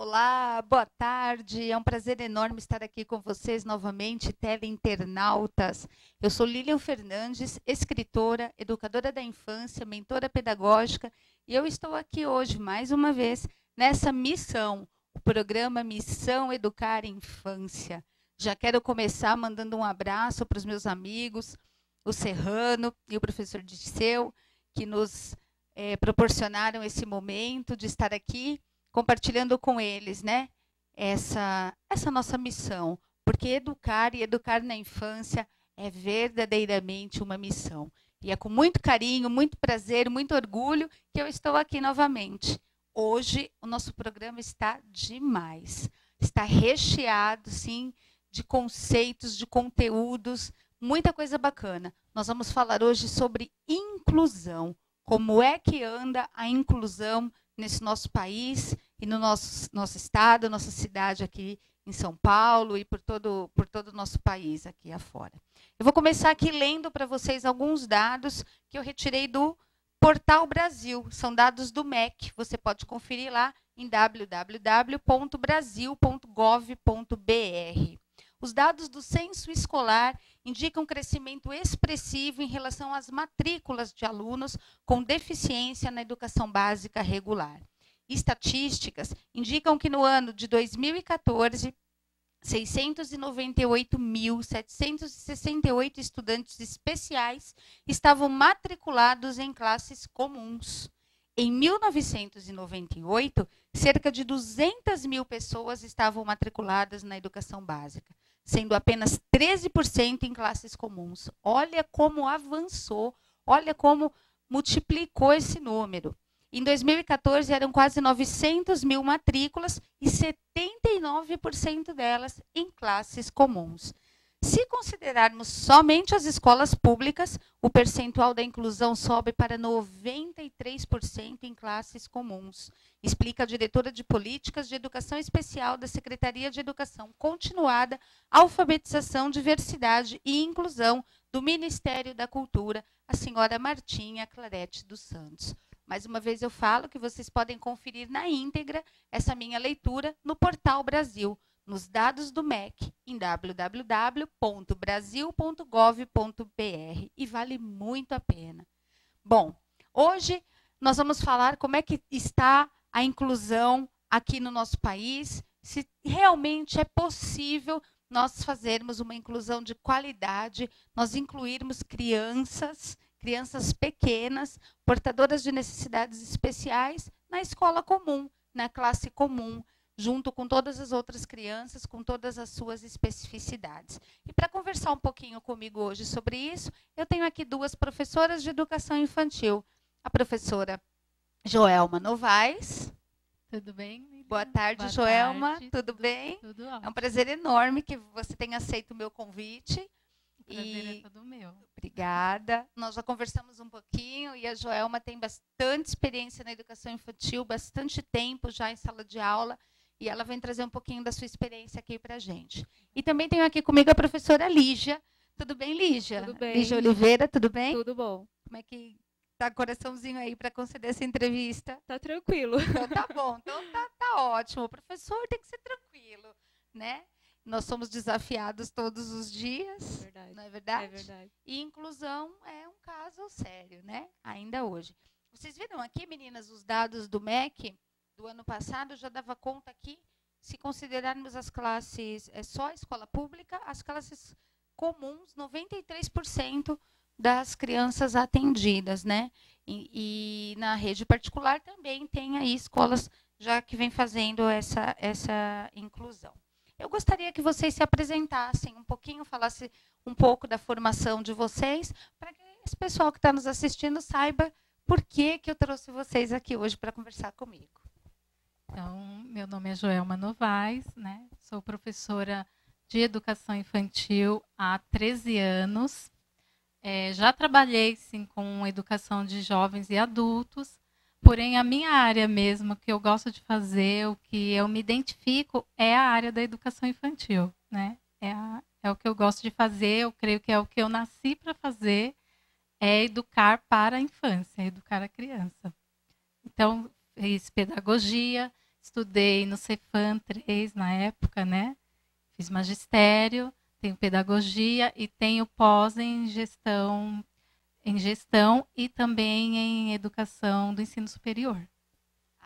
Olá, boa tarde. É um prazer enorme estar aqui com vocês novamente, teleinternautas. Eu sou Lilian Fernandes, escritora, educadora da infância, mentora pedagógica, e eu estou aqui hoje, mais uma vez, nessa missão, o programa Missão Educar Infância. Já quero começar mandando um abraço para os meus amigos, o Serrano e o professor Disseu, que nos proporcionaram esse momento de estar aqui compartilhando com eles, né, essa nossa missão, porque educar e educar na infância é verdadeiramente uma missão. E é com muito carinho, muito prazer, muito orgulho que eu estou aqui novamente. Hoje o nosso programa está demais. Está recheado, sim, de conceitos, de conteúdos, muita coisa bacana. Nós vamos falar hoje sobre inclusão. Como é que anda a inclusão nesse nosso país e no nosso estado, nossa cidade aqui em São Paulo e por todo o nosso país aqui afora. Eu vou começar aqui lendo para vocês alguns dados que eu retirei do Portal Brasil. São dados do MEC. Você pode conferir lá em www.brasil.gov.br. Os dados do censo escolar indicam um crescimento expressivo em relação às matrículas de alunos com deficiência na educação básica regular. Estatísticas indicam que no ano de 2014, 698.768 estudantes especiais estavam matriculados em classes comuns. Em 1998, cerca de 200 mil pessoas estavam matriculadas na educação básica, sendo apenas 13% em classes comuns. Olha como avançou, olha como multiplicou esse número. Em 2014, eram quase 900 mil matrículas e 79% delas em classes comuns. Se considerarmos somente as escolas públicas, o percentual da inclusão sobe para 93% em classes comuns, explica a diretora de Políticas de Educação Especial da Secretaria de Educação Continuada, Alfabetização, Diversidade e Inclusão do Ministério da Cultura, a senhora Martinha Clarete dos Santos. Mais uma vez eu falo que vocês podem conferir na íntegra essa minha leitura no Portal Brasil, nos dados do MEC, em www.brasil.gov.br, e vale muito a pena. Bom, hoje nós vamos falar como é que está a inclusão aqui no nosso país, se realmente é possível nós fazermos uma inclusão de qualidade, nós incluirmos crianças pequenas, portadoras de necessidades especiais, na escola comum, na classe comum, junto com todas as outras crianças, com todas as suas especificidades. E para conversar um pouquinho comigo hoje sobre isso, eu tenho aqui duas professoras de educação infantil. A professora Joelma Novaes. Tudo bem, Lilian? Boa tarde, Boa Joelma. tarde. Tudo bem? Tudo ótimo. É um prazer enorme que você tenha aceito o meu convite. O prazer é todo meu. Obrigada. Nós já conversamos um pouquinho e a Joelma tem bastante experiência na educação infantil, bastante tempo já em sala de aula, e ela vem trazer um pouquinho da sua experiência aqui para a gente. E também tenho aqui comigo a professora Lígia. Tudo bem, Lígia? Tudo bem. Lígia Oliveira, tudo bem? Tudo bom. Como é que tá o coraçãozinho aí para conceder essa entrevista? Tá tranquilo. Então tá bom, então tá ótimo. O professor tem que ser tranquilo, né? Nós somos desafiados todos os dias, Verdade. não é verdade? É verdade. E inclusão é um caso sério, né? Ainda hoje. Vocês viram aqui, meninas, os dados do MEC do ano passado? Já dava conta aqui, se considerarmos as classes, só a escola pública, as classes comuns, 93% das crianças atendidas, né? E na rede particular também tem aí escolas já que vem fazendo essa inclusão. Eu gostaria que vocês se apresentassem um pouquinho, falassem um pouco da formação de vocês, para que esse pessoal que está nos assistindo saiba por que eu trouxe vocês aqui hoje para conversar comigo. Então, meu nome é Joelma Novaes, né? Sou professora de educação infantil há 13 anos. Já trabalhei, sim, com educação de jovens e adultos, porém, a minha área mesmo, que eu gosto de fazer, o que eu me identifico, é a área da educação infantil, né? É o que eu gosto de fazer, eu creio que é o que eu nasci para fazer, é educar para a infância, educar a criança. Então, fiz pedagogia, estudei no Cefam 3 na época, né? Fiz magistério, tenho pedagogia e tenho pós em gestão e também em educação do ensino superior.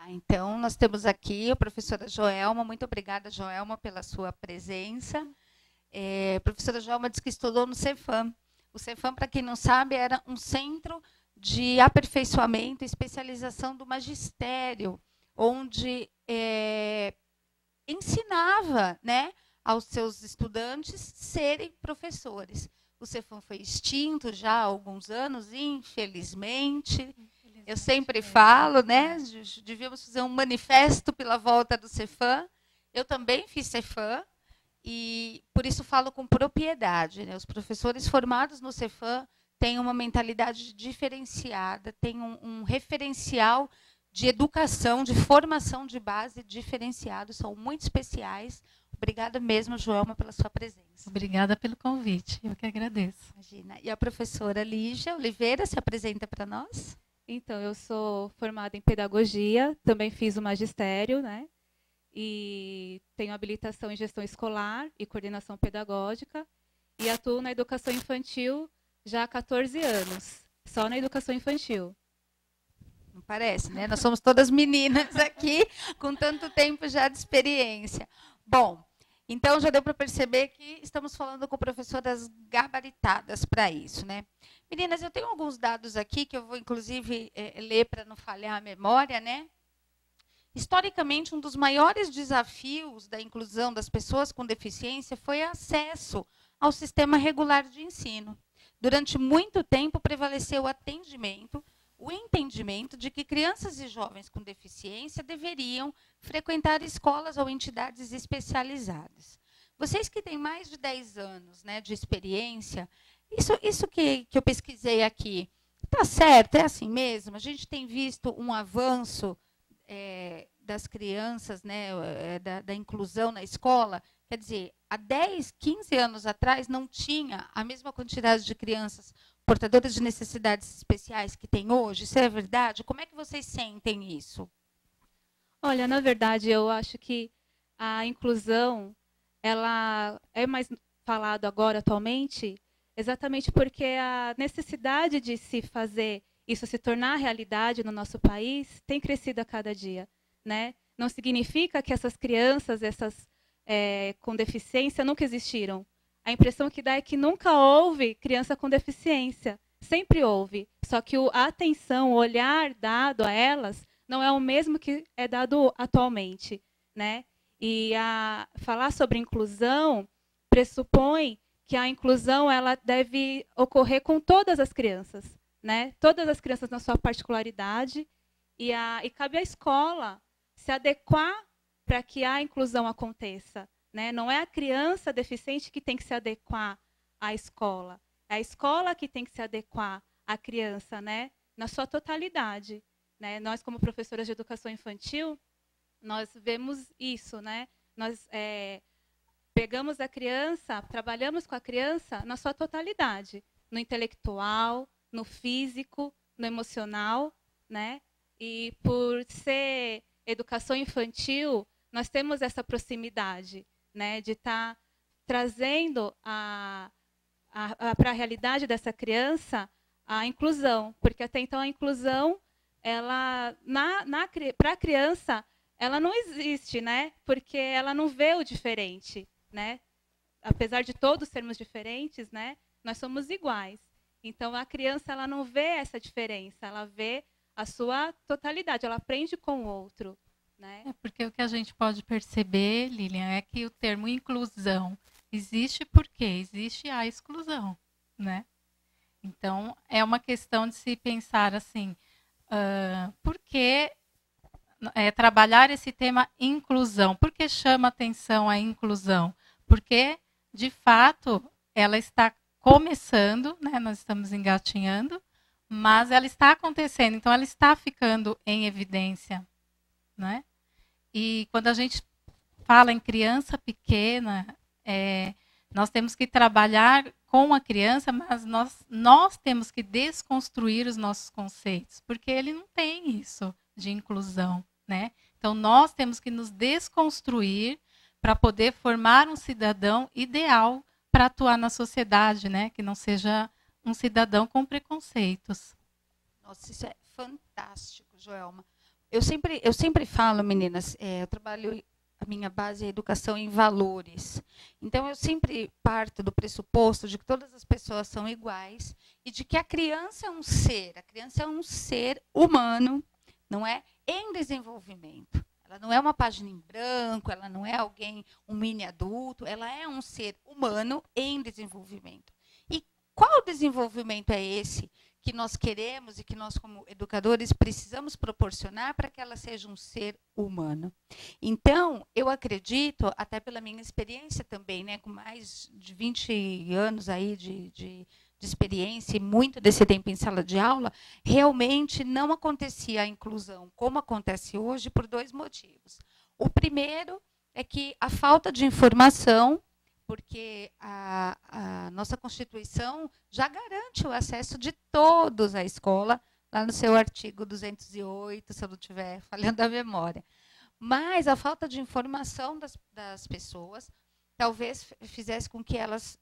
Então, nós temos aqui a professora Joelma. Muito obrigada, Joelma, pela sua presença. A professora Joelma diz que estudou no Cefam. O Cefam, para quem não sabe, era um centro de aperfeiçoamento e especialização do magistério, onde ensinava, né, aos seus estudantes serem professores. O Cefam foi extinto já há alguns anos, infelizmente. Eu sempre falo, né, devíamos fazer um manifesto pela volta do Cefam. Eu também fiz Cefam e, por isso, falo com propriedade, né? Os professores formados no Cefam têm uma mentalidade diferenciada, têm um referencial de educação, de formação de base diferenciado, são muito especiais. Obrigada mesmo, Joelma, pela sua presença. Obrigada pelo convite, eu que agradeço. Imagina. E a professora Lígia Oliveira se apresenta para nós. Então, eu sou formada em pedagogia, também fiz o magistério, né? E tenho habilitação em gestão escolar e coordenação pedagógica. E atuo na educação infantil já há 14 anos, só na educação infantil. Não parece, né? Nós somos todas meninas aqui, com tanto tempo já de experiência. Bom, então já deu para perceber que estamos falando com professoras gabaritadas para isso, né? Meninas, eu tenho alguns dados aqui que eu vou, inclusive, ler para não falhar a memória, né? Historicamente, um dos maiores desafios da inclusão das pessoas com deficiência foi o acesso ao sistema regular de ensino. Durante muito tempo, prevaleceu o entendimento de que crianças e jovens com deficiência deveriam frequentar escolas ou entidades especializadas. Vocês que têm mais de 10 anos, né, de experiência, isso que eu pesquisei aqui, está certo? É assim mesmo? A gente tem visto um avanço das crianças, né, da inclusão na escola? Quer dizer, há 10, 15 anos atrás não tinha a mesma quantidade de crianças portadoras de necessidades especiais que tem hoje? Isso é verdade? Como é que vocês sentem isso? Olha, na verdade, eu acho que a inclusão ela é mais falado agora atualmente, exatamente porque a necessidade de se fazer isso se tornar realidade no nosso país tem crescido a cada dia, né? Não significa que essas crianças, com deficiência, nunca existiram. A impressão que dá é que nunca houve criança com deficiência. Sempre houve. Só que a atenção, o olhar dado a elas não é o mesmo que é dado atualmente, né? E falar sobre inclusão pressupõe que a inclusão ela deve ocorrer com todas as crianças, né? Todas as crianças na sua particularidade. E cabe à escola se adequar para que a inclusão aconteça, né? Não é a criança deficiente que tem que se adequar à escola. É a escola que tem que se adequar à criança, né? Na sua totalidade, né? Nós, como professoras de educação infantil, nós vemos isso, né? Nós pegamos a criança, trabalhamos com a criança na sua totalidade, no intelectual, no físico, no emocional, né? E por ser educação infantil, nós temos essa proximidade, né, de estar trazendo para a realidade dessa criança a inclusão, porque até então a inclusão, ela para a criança, ela não existe, né, porque ela não vê o diferente, né, apesar de todos sermos diferentes, né, nós somos iguais. Então a criança ela não vê essa diferença, ela vê a sua totalidade, ela aprende com o outro. Né? Porque o que a gente pode perceber, Lilian, é que o termo inclusão existe porque existe a exclusão, né? Então, é uma questão de se pensar assim, por que trabalhar esse tema inclusão? Por que chama atenção a inclusão? Porque, de fato, ela está começando, né? Nós estamos engatinhando, mas ela está acontecendo, então ela está ficando em evidência, né? E quando a gente fala em criança pequena, nós temos que trabalhar com a criança, mas nós temos que desconstruir os nossos conceitos, porque ele não tem isso de inclusão, né? Então Então, nós temos que nos desconstruir para poder formar um cidadão ideal para atuar na sociedade, né? Que não seja um cidadão com preconceitos. Nossa, isso é fantástico, Joelma. Eu sempre falo, meninas, eu trabalho, a minha base é educação em valores. Então, eu sempre parto do pressuposto de que todas as pessoas são iguais e de que a criança é um ser humano, não é? Em desenvolvimento. Ela não é uma página em branco, ela não é um mini adulto, ela é um ser humano em desenvolvimento. E qual desenvolvimento é esse que nós queremos e que nós, como educadores, precisamos proporcionar para que ela seja um ser humano? Então, eu acredito, até pela minha experiência também, né, com mais de 20 anos aí de experiência e muito desse tempo em sala de aula, realmente não acontecia a inclusão como acontece hoje por 2 motivos. O primeiro é que a falta de informação, porque a nossa Constituição já garante o acesso de todos à escola, lá no seu artigo 208, se eu não estiver falhando a memória. Mas a falta de informação das pessoas talvez fizesse com que elas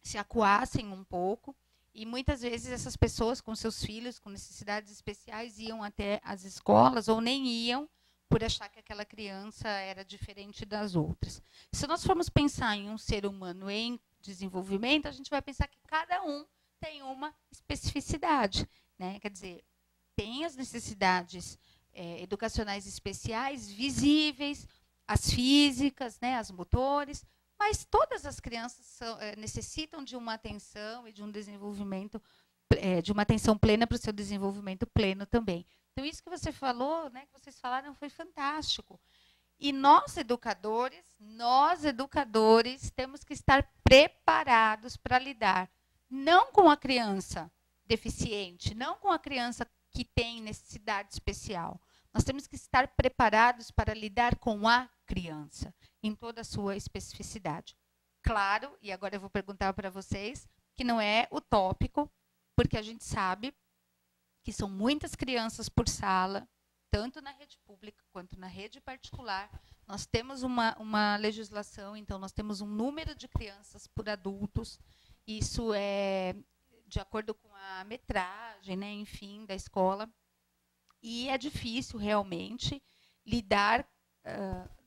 se acuassem um pouco, e muitas vezes essas pessoas com seus filhos com necessidades especiais iam até as escolas ou nem iam por achar que aquela criança era diferente das outras. Se nós formos pensar em um ser humano em desenvolvimento, a gente vai pensar que cada um tem uma especificidade, né? Quer dizer, tem as necessidades educacionais especiais visíveis, as físicas, né, as motores, mas todas as crianças necessitam de uma atenção e de um desenvolvimento, de uma atenção plena para o seu desenvolvimento pleno também. Então, isso que você falou, né, que vocês falaram, foi fantástico. E nós, educadores, temos que estar preparados para lidar, não com a criança deficiente, não com a criança que tem necessidade especial. Nós temos que estar preparados para lidar com a criança, em toda a sua especificidade. Claro, e agora eu vou perguntar para vocês, que não é utópico, porque a gente sabe que são muitas crianças por sala, tanto na rede pública quanto na rede particular. Nós temos uma legislação, então nós temos um número de crianças por adultos. Isso é de acordo com a metragem, né, enfim, da escola. E é difícil, realmente, lidar.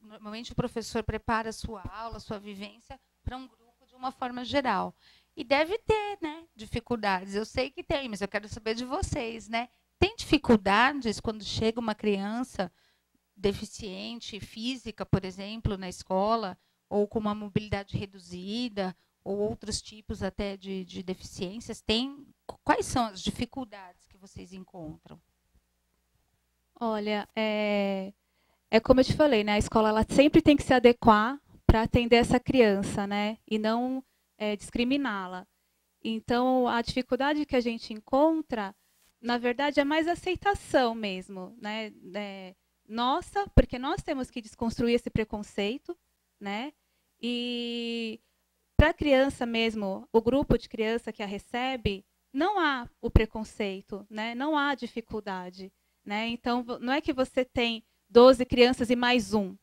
Normalmente, o professor prepara a sua aula, a sua vivência, para um grupo de uma forma geral. E deve ter, né, dificuldades. Eu sei que tem, mas eu quero saber de vocês, né? Tem dificuldades quando chega uma criança deficiente física, por exemplo, na escola, ou com uma mobilidade reduzida, ou outros tipos até de deficiências? Quais são as dificuldades que vocês encontram? Olha, é como eu te falei, né? A escola ela sempre tem que se adequar para atender essa criança, né? E não discriminá-la. Então, a dificuldade que a gente encontra, na verdade, é mais aceitação mesmo, né? Nossa, porque nós temos que desconstruir esse preconceito, né? E para a criança mesmo, o grupo de criança que a recebe, não há o preconceito, né? Não há dificuldade, né? Então, não é que você tem 12 crianças e mais um.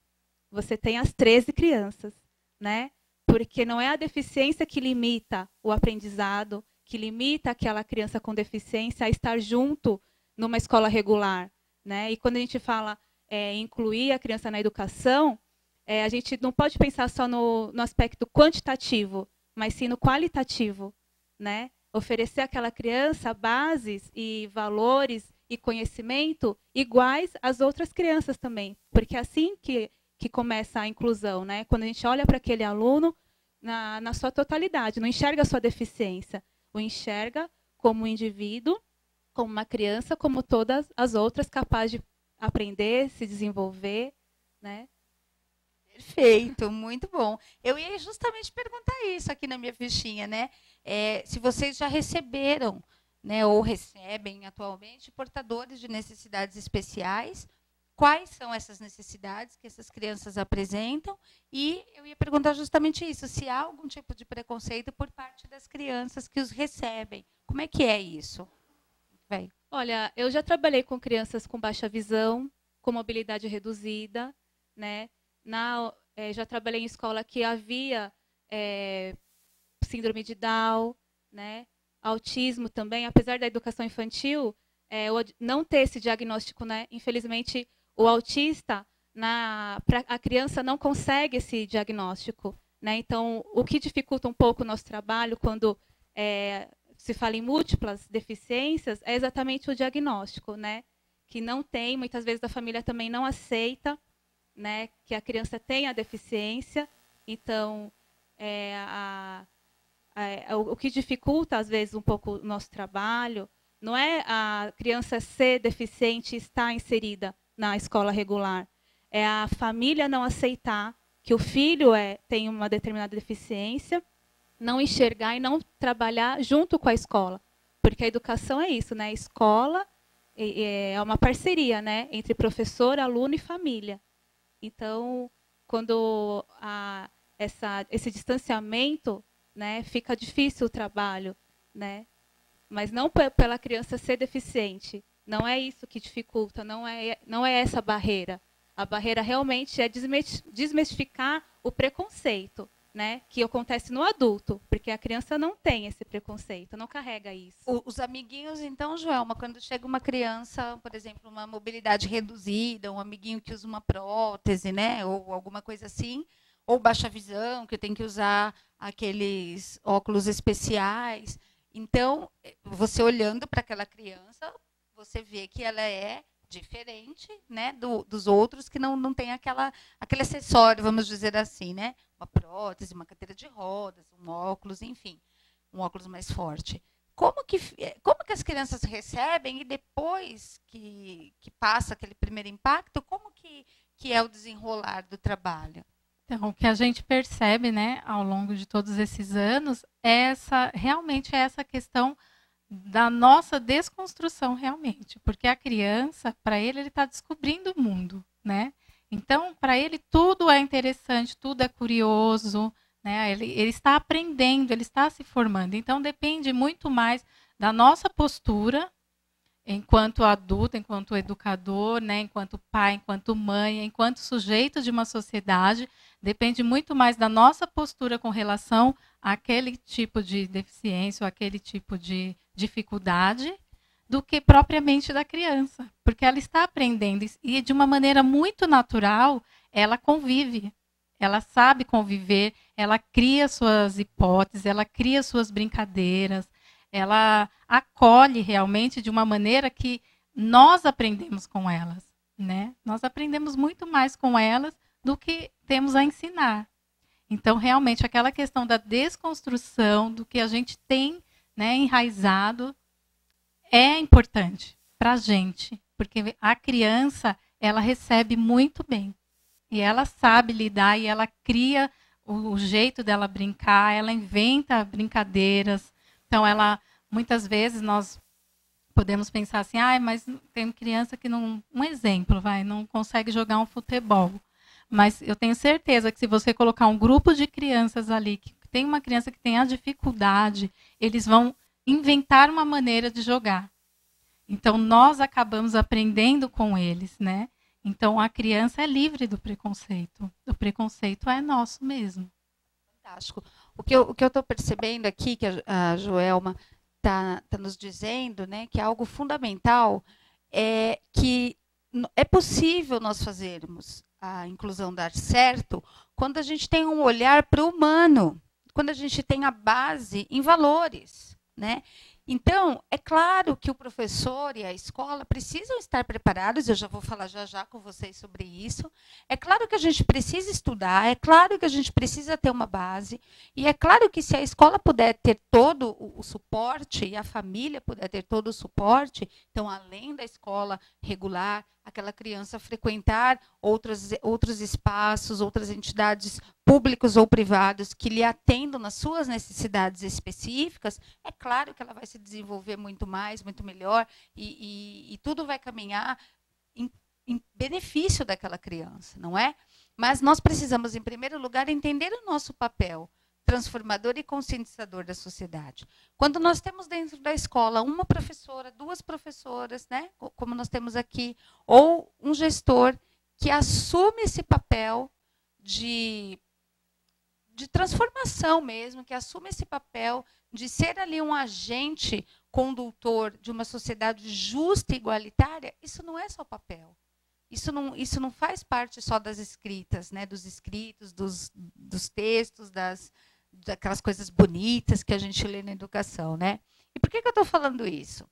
Você tem as 13 crianças, né? Porque não é a deficiência que limita o aprendizado, que limita aquela criança com deficiência a estar junto numa escola regular, né? E quando a gente fala incluir a criança na educação, a gente não pode pensar só no aspecto quantitativo, mas sim no qualitativo, né? Oferecer àquela criança bases e valores e conhecimento iguais às outras crianças também, porque é assim que começa a inclusão, né? Quando a gente olha para aquele aluno na sua totalidade, não enxerga a sua deficiência, o enxerga como um indivíduo, como uma criança, como todas as outras, capaz de aprender, se desenvolver, né? Perfeito, muito bom. Eu ia justamente perguntar isso aqui na minha fichinha, né? Se vocês já receberam, né, ou recebem atualmente portadores de necessidades especiais, quais são essas necessidades que essas crianças apresentam? E eu ia perguntar justamente isso, se há algum tipo de preconceito por parte das crianças que os recebem. Como é que é isso? Olha, eu já trabalhei com crianças com baixa visão, com mobilidade reduzida, né? Já trabalhei em escola que havia síndrome de Down, né? Autismo também, apesar da educação infantil não ter esse diagnóstico, né? Infelizmente, o autista, a criança não consegue esse diagnóstico, né? Então, o que dificulta um pouco o nosso trabalho quando se fala em múltiplas deficiências é exatamente o diagnóstico, né? Que não tem, muitas vezes a família também não aceita, né, que a criança tenha a deficiência. Então, o que dificulta, às vezes, um pouco o nosso trabalho não é a criança ser deficiente e estar inserida na escola regular. É a família não aceitar que o filho tem uma determinada deficiência, não enxergar e não trabalhar junto com a escola. Porque a educação é isso, né? A escola é uma parceria, né, entre professor, aluno e família. Então, quando esse distanciamento, né, fica difícil o trabalho, né? Mas não pela criança ser deficiente. Não é isso que dificulta, não é essa a barreira. A barreira realmente é desmistificar o preconceito, né, que acontece no adulto, porque a criança não tem esse preconceito, não carrega isso. Os amiguinhos, então, Joelma, quando chega uma criança, por exemplo, uma mobilidade reduzida, um amiguinho que usa uma prótese, né, ou alguma coisa assim, ou baixa visão, que tem que usar aqueles óculos especiais. Então, você olhando para aquela criança, você vê que ela é diferente, né, dos outros que não tem aquele acessório, vamos dizer assim, né? Uma prótese, uma cadeira de rodas, um óculos, enfim, um óculos mais forte. Como que as crianças recebem e depois que passa aquele primeiro impacto, como que é o desenrolar do trabalho? Então, o que a gente percebe, né, ao longo de todos esses anos, realmente é essa questão da nossa desconstrução, realmente. Porque a criança, para ele está descobrindo o mundo, né? Então, para ele, tudo é interessante, tudo é curioso, né? Ele está aprendendo, ele está se formando. Então, depende muito mais da nossa postura, enquanto adulto, enquanto educador, né? Enquanto pai, enquanto mãe, enquanto sujeito de uma sociedade, depende muito mais da nossa postura com relação àquele tipo de deficiência ou aquele tipo de dificuldade, do que propriamente da criança, porque ela está aprendendo e de uma maneira muito natural ela convive, ela sabe conviver, ela cria suas hipóteses, ela cria suas brincadeiras, ela acolhe realmente de uma maneira que nós aprendemos com elas, né? Nós aprendemos muito mais com elas do que temos a ensinar. Então, realmente, aquela questão da desconstrução do que a gente tem, né, enraizado é importante para a gente, porque a criança ela recebe muito bem e ela sabe lidar e ela cria o jeito dela brincar, ela inventa brincadeiras. Então, muitas vezes nós podemos pensar assim, mas tem criança que não, um exemplo, não consegue jogar um futebol. Mas eu tenho certeza que se você colocar um grupo de crianças ali, que tem uma criança que tem a dificuldade, eles vão inventar uma maneira de jogar. Então, nós acabamos aprendendo com eles, né? Então, a criança é livre do preconceito. O preconceito é nosso mesmo. Fantástico. O que eu estou percebendo aqui, que a Joelma está nos dizendo, né, que é algo fundamental, é que é possível nós fazermos a inclusão dar certo quando a gente tem um olhar para o humano, quando a gente tem a base em valores, né? Então, é claro que o professor e a escola precisam estar preparados, eu já vou falar já com vocês sobre isso. É claro que a gente precisa estudar, é claro que a gente precisa ter uma base, e é claro que se a escola puder ter todo o suporte e a família puder ter todo o suporte, então, além da escola regular, aquela criança frequentar outros espaços, outras entidades públicos ou privados que lhe atendam nas suas necessidades específicas, é claro que ela vai se desenvolver muito mais, muito melhor, e tudo vai caminhar em benefício daquela criança, não é? Mas nós precisamos, em primeiro lugar, entender o nosso papel. transformador e conscientizador da sociedade. Quando nós temos dentro da escola uma professora, duas professoras, né, como nós temos aqui, ou um gestor que assume esse papel de transformação mesmo, que assume esse papel de ser ali um agente condutor de uma sociedade justa e igualitária, isso não é só papel. Isso não faz parte só das escritas, né, dos escritos, dos textos, daquelas coisas bonitas que a gente lê na educação, né? E por que eu estou falando isso?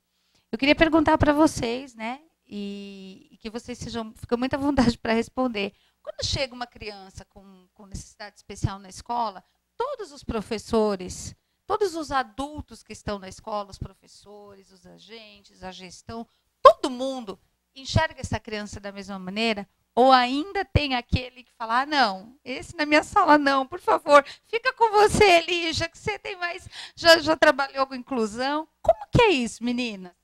Eu queria perguntar para vocês, né, e que vocês fiquem muito à vontade para responder. Quando chega uma criança com necessidade especial na escola, todos os professores, todos os adultos que estão na escola, os professores, os agentes, a gestão, todo mundo enxerga essa criança da mesma maneira? Ou ainda tem aquele que fala, não, esse na minha sala não, por favor, fica com você, Lígia, que você tem mais, já trabalhou com inclusão. Como que é isso, menina?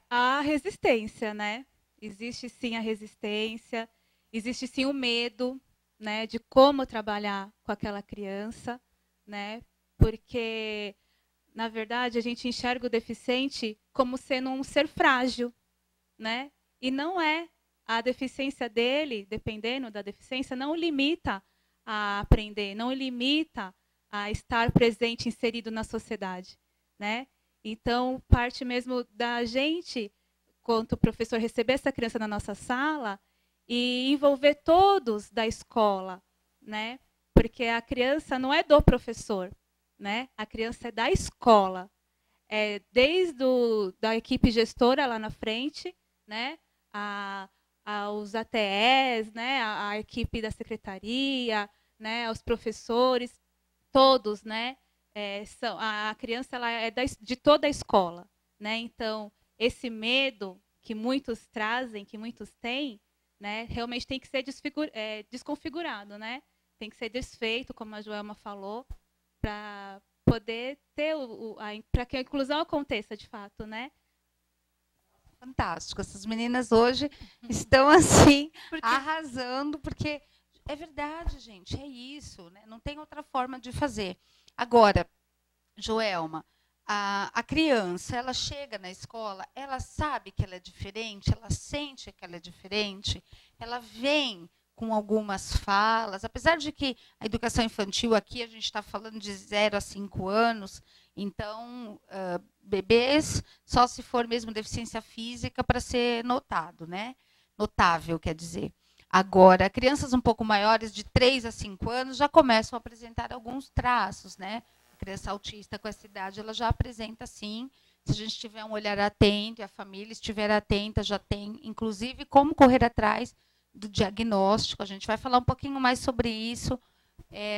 A resistência, né? Existe sim a resistência, existe sim o medo, né, de como trabalhar com aquela criança, né? Porque, na verdade, a gente enxerga o deficiente como sendo um ser frágil, né? E não é. A deficiência dele, dependendo da deficiência, não o limita a aprender, não o limita a estar presente, inserido na sociedade, né? Então, parte mesmo da gente, quanto professor, receber essa criança na nossa sala e envolver todos da escola, né? Porque a criança não é do professor, né? A criança é da escola. Desde da equipe gestora lá na frente, né? Aos ATEs, né, a equipe da secretaria, né, aos professores, todos, né, a criança ela é de toda a escola, né? Então esse medo que muitos trazem, que muitos têm, né, realmente tem que ser desconfigurado, né? Tem que ser desfeito, como a Joelma falou, para poder ter para que a inclusão aconteça de fato, né? Fantástico. Essas meninas hoje estão assim, arrasando, porque é verdade, gente, é isso, né? Não tem outra forma de fazer. Agora, Joelma, a criança, ela chega na escola, ela sabe que ela é diferente, ela sente que ela é diferente, ela vem com algumas falas, apesar de que a educação infantil aqui, a gente está falando de 0 a 5 anos, então, bebês, só se for mesmo deficiência física para ser notado, né? Notável, quer dizer. Agora, crianças um pouco maiores, de 3 a 5 anos, já começam a apresentar alguns traços, né? A criança autista com essa idade, ela já apresenta, sim. Se a gente tiver um olhar atento, e a família estiver atenta, já tem, inclusive, como correr atrás do diagnóstico. A gente vai falar um pouquinho mais sobre isso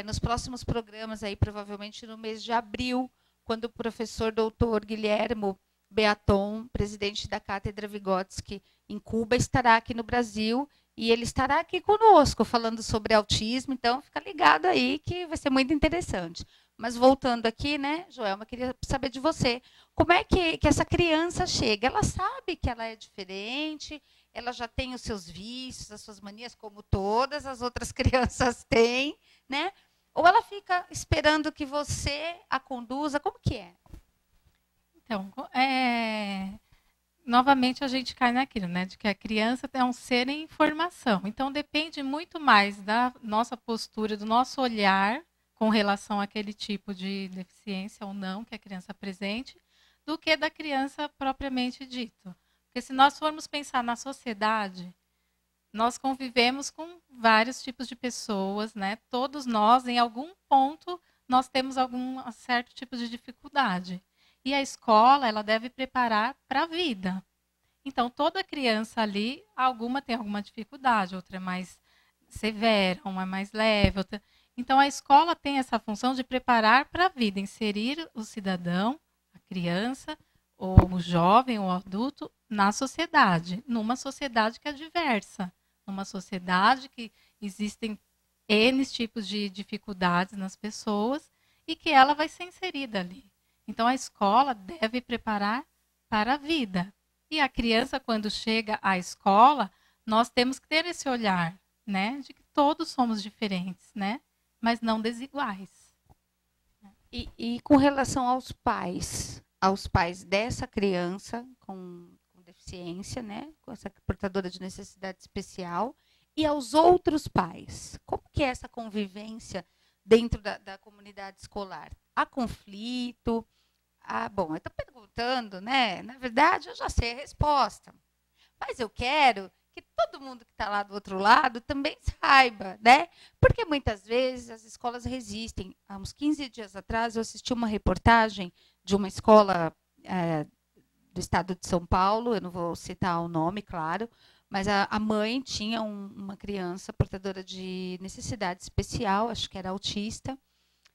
nos próximos programas, aí, provavelmente no mês de abril, quando o professor doutor Guilhermo Beaton, presidente da Cátedra Vygotsky em Cuba, estará aqui no Brasil e ele estará aqui conosco falando sobre autismo, então fica ligado aí que vai ser muito interessante. Mas voltando aqui, né, Joelma, queria saber de você, como é que essa criança chega? Ela sabe que ela é diferente, ela já tem os seus vícios, as suas manias, como todas as outras crianças têm, né? Ou ela fica esperando que você a conduza? Como que é? Então, novamente a gente cai naquilo, né? De que a criança é um ser em formação. Então, depende muito mais da nossa postura, do nosso olhar com relação àquele tipo de deficiência ou não que a criança apresente, do que da criança propriamente dito. Porque se nós formos pensar na sociedade, nós convivemos com vários tipos de pessoas, né? Todos nós, em algum ponto, nós temos algum certo tipo de dificuldade. E a escola, ela deve preparar para a vida. Então, toda criança ali, alguma tem alguma dificuldade, outra é mais severa, uma é mais leve. Outra... Então, a escola tem essa função de preparar para a vida, inserir o cidadão, a criança, ou o jovem, ou o adulto, na sociedade, numa sociedade que é diversa, numa sociedade que existem N tipos de dificuldades nas pessoas e que ela vai ser inserida ali. Então, a escola deve preparar para a vida. E a criança, quando chega à escola, nós temos que ter esse olhar, né, de que todos somos diferentes, né, mas não desiguais. E com relação aos pais dessa criança com deficiência, né, com essa portadora de necessidade especial, e aos outros pais, como que é essa convivência dentro da comunidade escolar? Há conflito? Bom, eu estou perguntando, né? Na verdade, eu já sei a resposta, mas eu quero que todo mundo que está lá do outro lado também saiba, né? Porque muitas vezes as escolas resistem. Há uns 15 dias atrás, eu assisti uma reportagem de uma escola do estado de São Paulo, eu não vou citar o nome, claro, mas a mãe tinha uma criança portadora de necessidade especial, acho que era autista,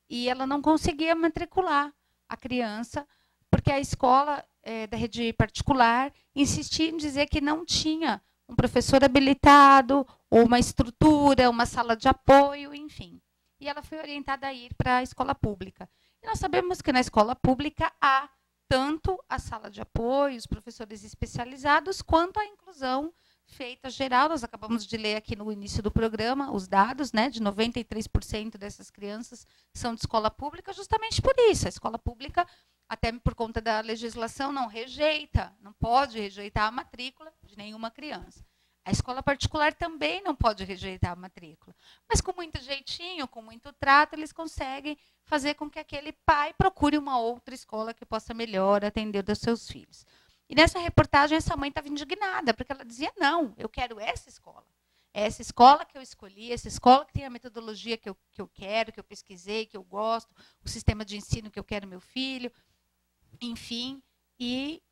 e ela não conseguia matricular a criança, porque a escola da rede particular insistia em dizer que não tinha um professor habilitado, ou uma estrutura, uma sala de apoio, enfim. E ela foi orientada a ir para a escola pública. E nós sabemos que na escola pública há tanto a sala de apoio, os professores especializados, quanto a inclusão feita geral. Nós acabamos de ler aqui no início do programa os dados, né, de 93% dessas crianças são de escola pública, justamente por isso. A escola pública, até por conta da legislação, não rejeita, não pode rejeitar a matrícula de nenhuma criança. A escola particular também não pode rejeitar a matrícula. Mas com muito jeitinho, com muito trato, eles conseguem fazer com que aquele pai procure uma outra escola que possa melhor atender os seus filhos. E nessa reportagem, essa mãe estava indignada, porque ela dizia, não, eu quero essa escola. É essa escola que eu escolhi, essa escola que tem a metodologia que eu quero, que eu pesquisei, que eu gosto, o sistema de ensino que eu quero meu filho, enfim. E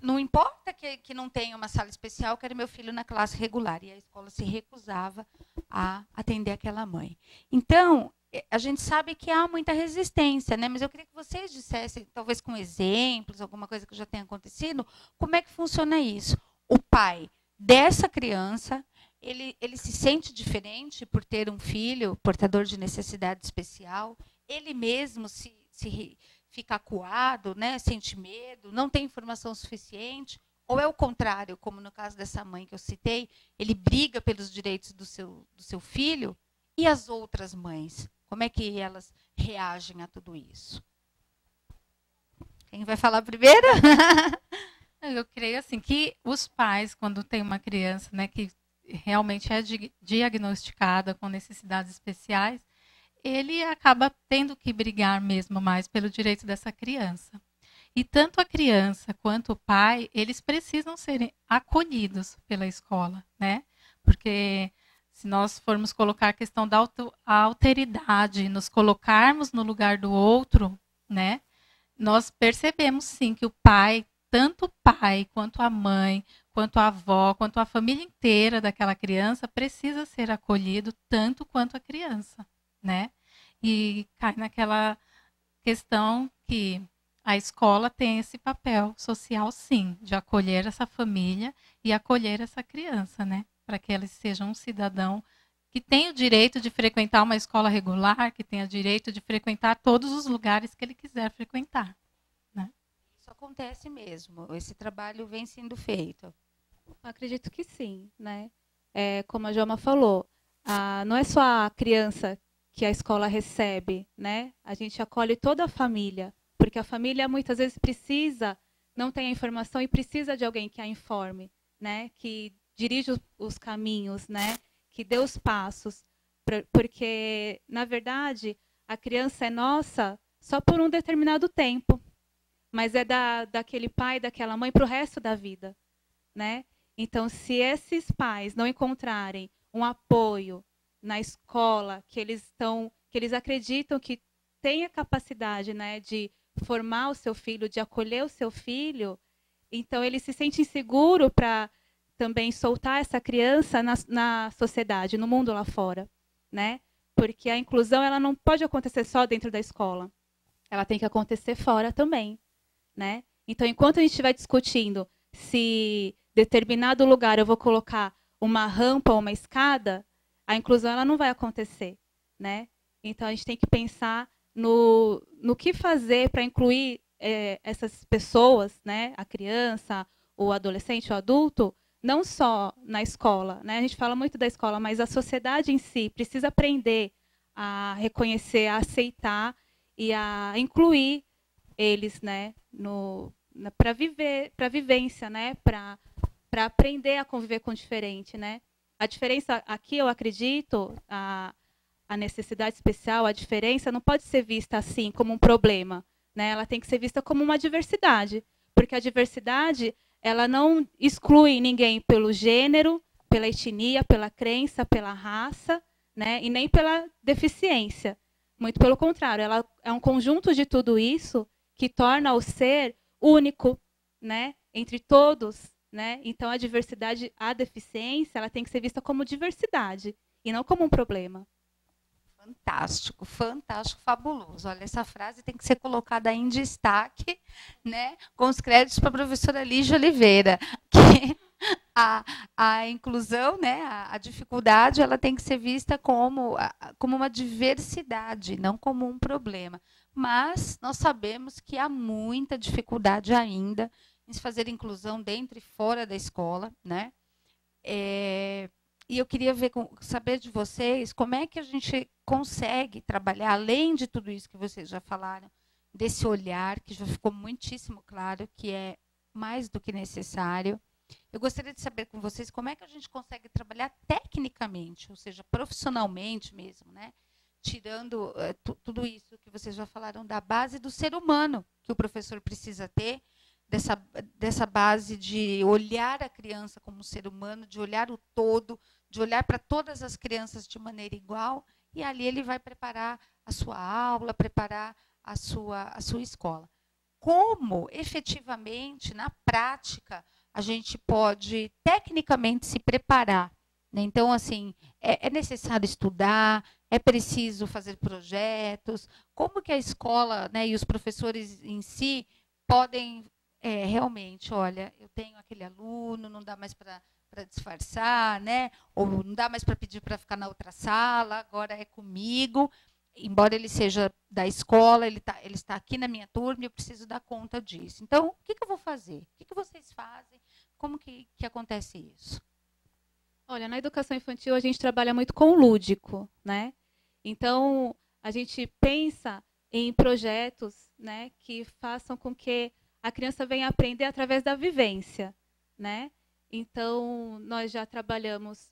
não importa que não tenha uma sala especial, eu quero meu filho na classe regular. E a escola se recusava a atender aquela mãe. Então, a gente sabe que há muita resistência, né? Mas eu queria que vocês dissessem, talvez com exemplos, alguma coisa que já tenha acontecido, como é que funciona isso? O pai dessa criança, ele se sente diferente por ter um filho portador de necessidade especial, ele mesmo se fica acuado, né? Sente medo, não tem informação suficiente, ou é o contrário, como no caso dessa mãe que eu citei, ele briga pelos direitos do seu filho, e as outras mães? Como é que elas reagem a tudo isso? Quem vai falar primeiro? Eu creio assim que os pais, quando tem uma criança, né, que realmente é diagnosticada com necessidades especiais, ele acaba tendo que brigar mesmo mais pelo direito dessa criança. E tanto a criança quanto o pai, eles precisam ser acolhidos pela escola, né? Porque se nós formos colocar a questão da alteridade, nos colocarmos no lugar do outro, né? Nós percebemos sim que o pai, tanto o pai quanto a mãe, quanto a avó, quanto a família inteira daquela criança precisa ser acolhido tanto quanto a criança, né? E cai naquela questão que a escola tem esse papel social, sim, de acolher essa família e acolher essa criança, né? Para que eles sejam um cidadão que tenha o direito de frequentar uma escola regular, que tenha o direito de frequentar todos os lugares que ele quiser frequentar, né? Isso acontece mesmo, esse trabalho vem sendo feito. Acredito que sim, né? Como a Joelma falou, não é só a criança que a escola recebe, né? A gente acolhe toda a família, porque a família muitas vezes não tem a informação e precisa de alguém que a informe, né? Que dirige os caminhos, né? Que dê os passos, porque na verdade a criança é nossa só por um determinado tempo, mas é daquele pai, daquela mãe para o resto da vida, né? Então, se esses pais não encontrarem um apoio na escola, que eles acreditam que tem a capacidade, né, de formar o seu filho, de acolher o seu filho, então ele se sente inseguro para também soltar essa criança na sociedade, no mundo lá fora, né? Porque a inclusão ela não pode acontecer só dentro da escola, ela tem que acontecer fora também, né? Então, enquanto a gente estiver discutindo se determinado lugar eu vou colocar uma rampa ou uma escada, a inclusão ela não vai acontecer, né? Então a gente tem que pensar no que fazer para incluir essas pessoas, né? A criança, o adolescente, o adulto, não só na escola, né? A gente fala muito da escola, mas a sociedade em si precisa aprender a reconhecer, a aceitar e a incluir eles, né, para vivência, né, para aprender a conviver com o diferente, né? A diferença aqui, eu acredito, a necessidade especial, a diferença não pode ser vista assim como um problema, né? Ela tem que ser vista como uma diversidade, porque a diversidade ela não exclui ninguém pelo gênero, pela etnia, pela crença, pela raça, né? E nem pela deficiência. Muito pelo contrário, ela é um conjunto de tudo isso que torna o ser único, né? Entre todos, né? Então a diversidade, a deficiência, ela tem que ser vista como diversidade e não como um problema. Fantástico, fantástico, fabuloso. Olha, essa frase tem que ser colocada em destaque, né, com os créditos para a professora Lígia Oliveira, que a inclusão, né, a dificuldade, ela tem que ser vista como uma diversidade, não como um problema. Mas nós sabemos que há muita dificuldade ainda em se fazer inclusão dentro e fora da escola, né? E eu queria saber de vocês como é que a gente consegue trabalhar, além de tudo isso que vocês já falaram, desse olhar, que já ficou muitíssimo claro, que é mais do que necessário. Eu gostaria de saber com vocês como é que a gente consegue trabalhar tecnicamente, ou seja, profissionalmente mesmo, né? Tirando tudo isso que vocês já falaram da base do ser humano que o professor precisa ter, dessa base de olhar a criança como um ser humano, de olhar o todo, de olhar para todas as crianças de maneira igual, e ali ele vai preparar a sua aula, preparar a sua escola. Como, efetivamente, na prática, a gente pode, tecnicamente, se preparar, né? Então, assim, é necessário estudar, é preciso fazer projetos, como que a escola, né, e os professores em si podem realmente, olha, eu tenho aquele aluno, não dá mais para disfarçar, né? Ou não dá mais para pedir para ficar na outra sala, agora é comigo. Embora ele seja da escola, ele está aqui na minha turma e eu preciso dar conta disso. Então, o que eu vou fazer? O que vocês fazem? Como que acontece isso? Olha, na educação infantil a gente trabalha muito com o lúdico, né? Então, a gente pensa em projetos, né, que façam com que a criança venha aprender através da vivência, né? Então, nós já trabalhamos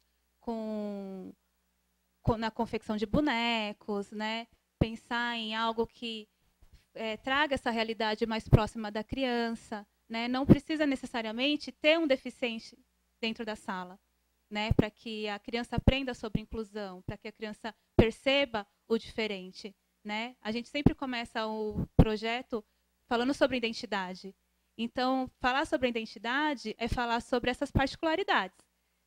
na confecção de bonecos, né? Pensar em algo que traga essa realidade mais próxima da criança, né? Não precisa necessariamente ter um deficiente dentro da sala, né? Para que a criança aprenda sobre inclusão, para que a criança perceba o diferente, né? A gente sempre começa o projeto falando sobre identidade. Então, falar sobre identidade é falar sobre essas particularidades,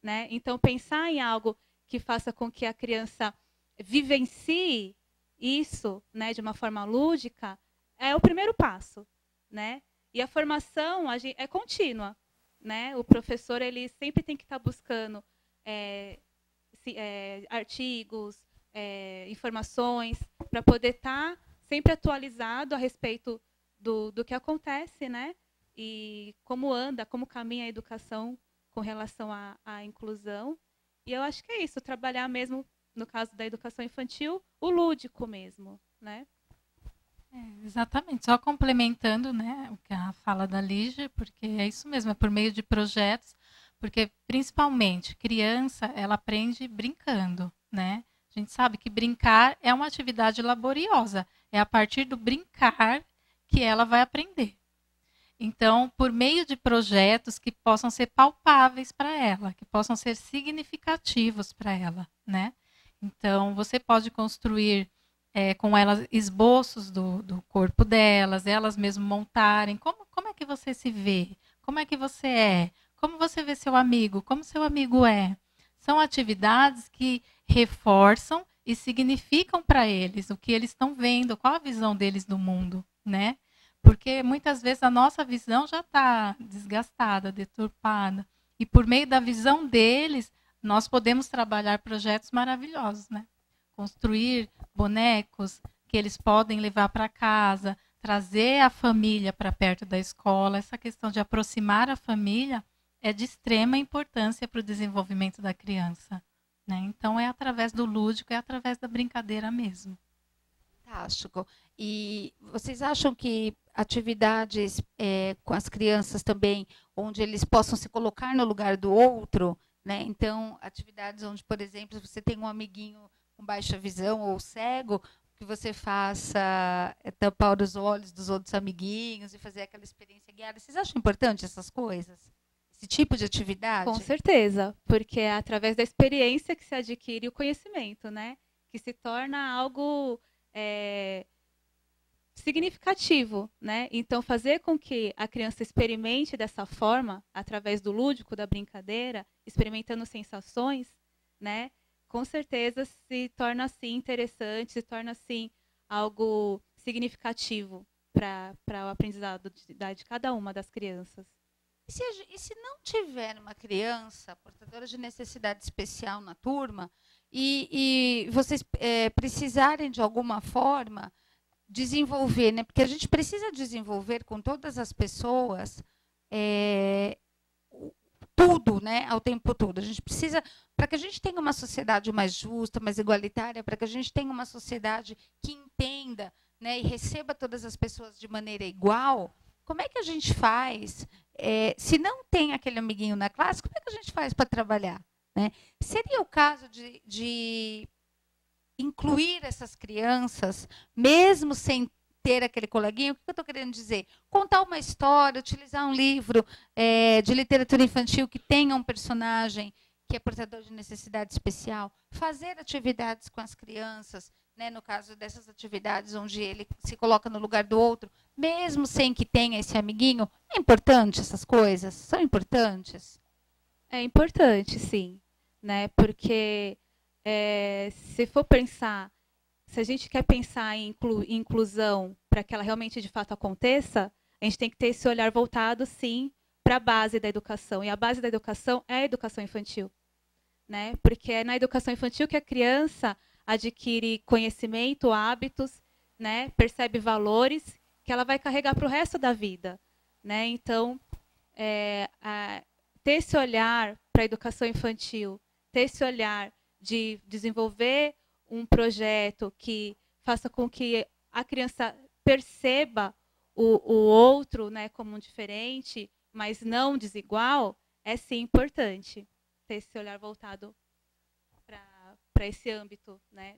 né? Então, pensar em algo que faça com que a criança vivencie isso, né, de uma forma lúdica, é o primeiro passo, né? E a formação é contínua, né? O professor ele sempre tem que estar buscando artigos, informações, para poder estar sempre atualizado a respeito do que acontece, né? E como anda, como caminha a educação com relação à inclusão. E eu acho que é isso, trabalhar mesmo, no caso da educação infantil, o lúdico mesmo, né? Exatamente, só complementando, né, a fala da Lígia, porque é isso mesmo, é por meio de projetos, porque principalmente criança, ela aprende brincando, né? A gente sabe que brincar é uma atividade laboriosa, é a partir do brincar que ela vai aprender. Então, por meio de projetos que possam ser palpáveis para ela, que possam ser significativos para ela, né? Então, você pode construir com elas esboços do corpo delas, elas mesmas montarem. Como é que você se vê? Como é que você é? Como você vê seu amigo? Como seu amigo é? São atividades que reforçam e significam para eles o que eles estão vendo, qual a visão deles do mundo, né? Porque muitas vezes a nossa visão já está desgastada, deturpada. E por meio da visão deles, nós podemos trabalhar projetos maravilhosos, né? Construir bonecos que eles podem levar para casa, trazer a família para perto da escola. Essa questão de aproximar a família é de extrema importância para o desenvolvimento da criança, né? Então, é através do lúdico, é através da brincadeira mesmo. Fantástico. E vocês acham que atividades com as crianças também, onde eles possam se colocar no lugar do outro, né? Então, atividades onde, por exemplo, você tem um amiguinho com baixa visão ou cego, que você faça tampar os olhos dos outros amiguinhos e fazer aquela experiência guiada. Vocês acham importante essas coisas? Esse tipo de atividade? Com certeza, porque é através da experiência que se adquire o conhecimento, né? Que se torna algo significativo, né? Então, fazer com que a criança experimente dessa forma, através do lúdico, da brincadeira, experimentando sensações, né? Com certeza se torna assim interessante, se torna assim algo significativo para o aprendizado de cada uma das crianças. E se não tiver uma criança portadora de necessidade especial na turma e vocês precisarem de alguma forma desenvolver, né? Porque a gente precisa desenvolver com todas as pessoas tudo, né? Ao tempo todo. A gente precisa, para que a gente tenha uma sociedade mais justa, mais igualitária, para que a gente tenha uma sociedade que entenda, né? E receba todas as pessoas de maneira igual. Como é que a gente faz? Se não tem aquele amiguinho na classe, como é que a gente faz para trabalhar? Né? Seria o caso de incluir essas crianças, mesmo sem ter aquele coleguinha? O que eu estou querendo dizer? Contar uma história, utilizar um livro de literatura infantil que tenha um personagem que é portador de necessidade especial, fazer atividades com as crianças, né, no caso dessas atividades onde ele se coloca no lugar do outro, mesmo sem que tenha esse amiguinho. É importante essas coisas? São importantes? É importante, sim, né? Porque se for pensar, se a gente quer pensar em inclusão para que ela realmente de fato aconteça, a gente tem que ter esse olhar voltado, sim, para a base da educação. E a base da educação é a educação infantil, né? Porque é na educação infantil que a criança adquire conhecimento, hábitos, né? Percebe valores que ela vai carregar para o resto da vida, né? Então, ter esse olhar para a educação infantil, ter esse olhar de desenvolver um projeto que faça com que a criança perceba o outro, né, como um diferente, mas não desigual, é sim importante ter esse olhar voltado para esse âmbito, né?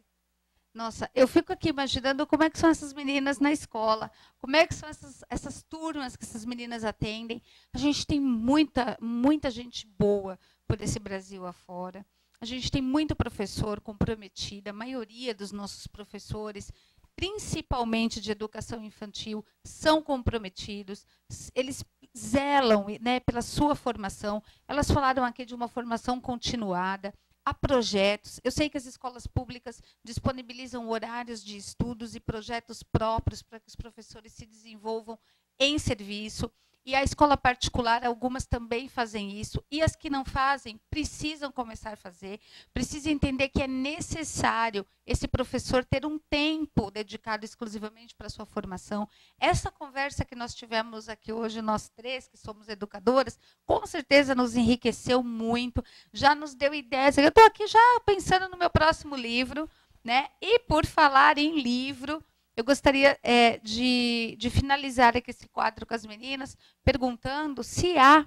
Nossa, eu fico aqui imaginando como é que são essas meninas na escola, como é que são essas turmas que essas meninas atendem. A gente tem muita gente boa por esse Brasil afora. A gente tem muito professor comprometido, a maioria dos nossos professores, principalmente de educação infantil, são comprometidos, eles zelam, né, pela sua formação. Elas falaram aqui de uma formação continuada, há projetos. Eu sei que as escolas públicas disponibilizam horários de estudos e projetos próprios para que os professores se desenvolvam em serviço. E a escola particular, algumas também fazem isso. E as que não fazem, precisam começar a fazer. Precisam entender que é necessário esse professor ter um tempo dedicado exclusivamente para a sua formação. Essa conversa que nós tivemos aqui hoje, nós três, que somos educadoras, com certeza nos enriqueceu muito, já nos deu ideias. Eu estou aqui já pensando no meu próximo livro, né? E por falar em livro, eu gostaria de finalizar aqui esse quadro com as meninas, perguntando se há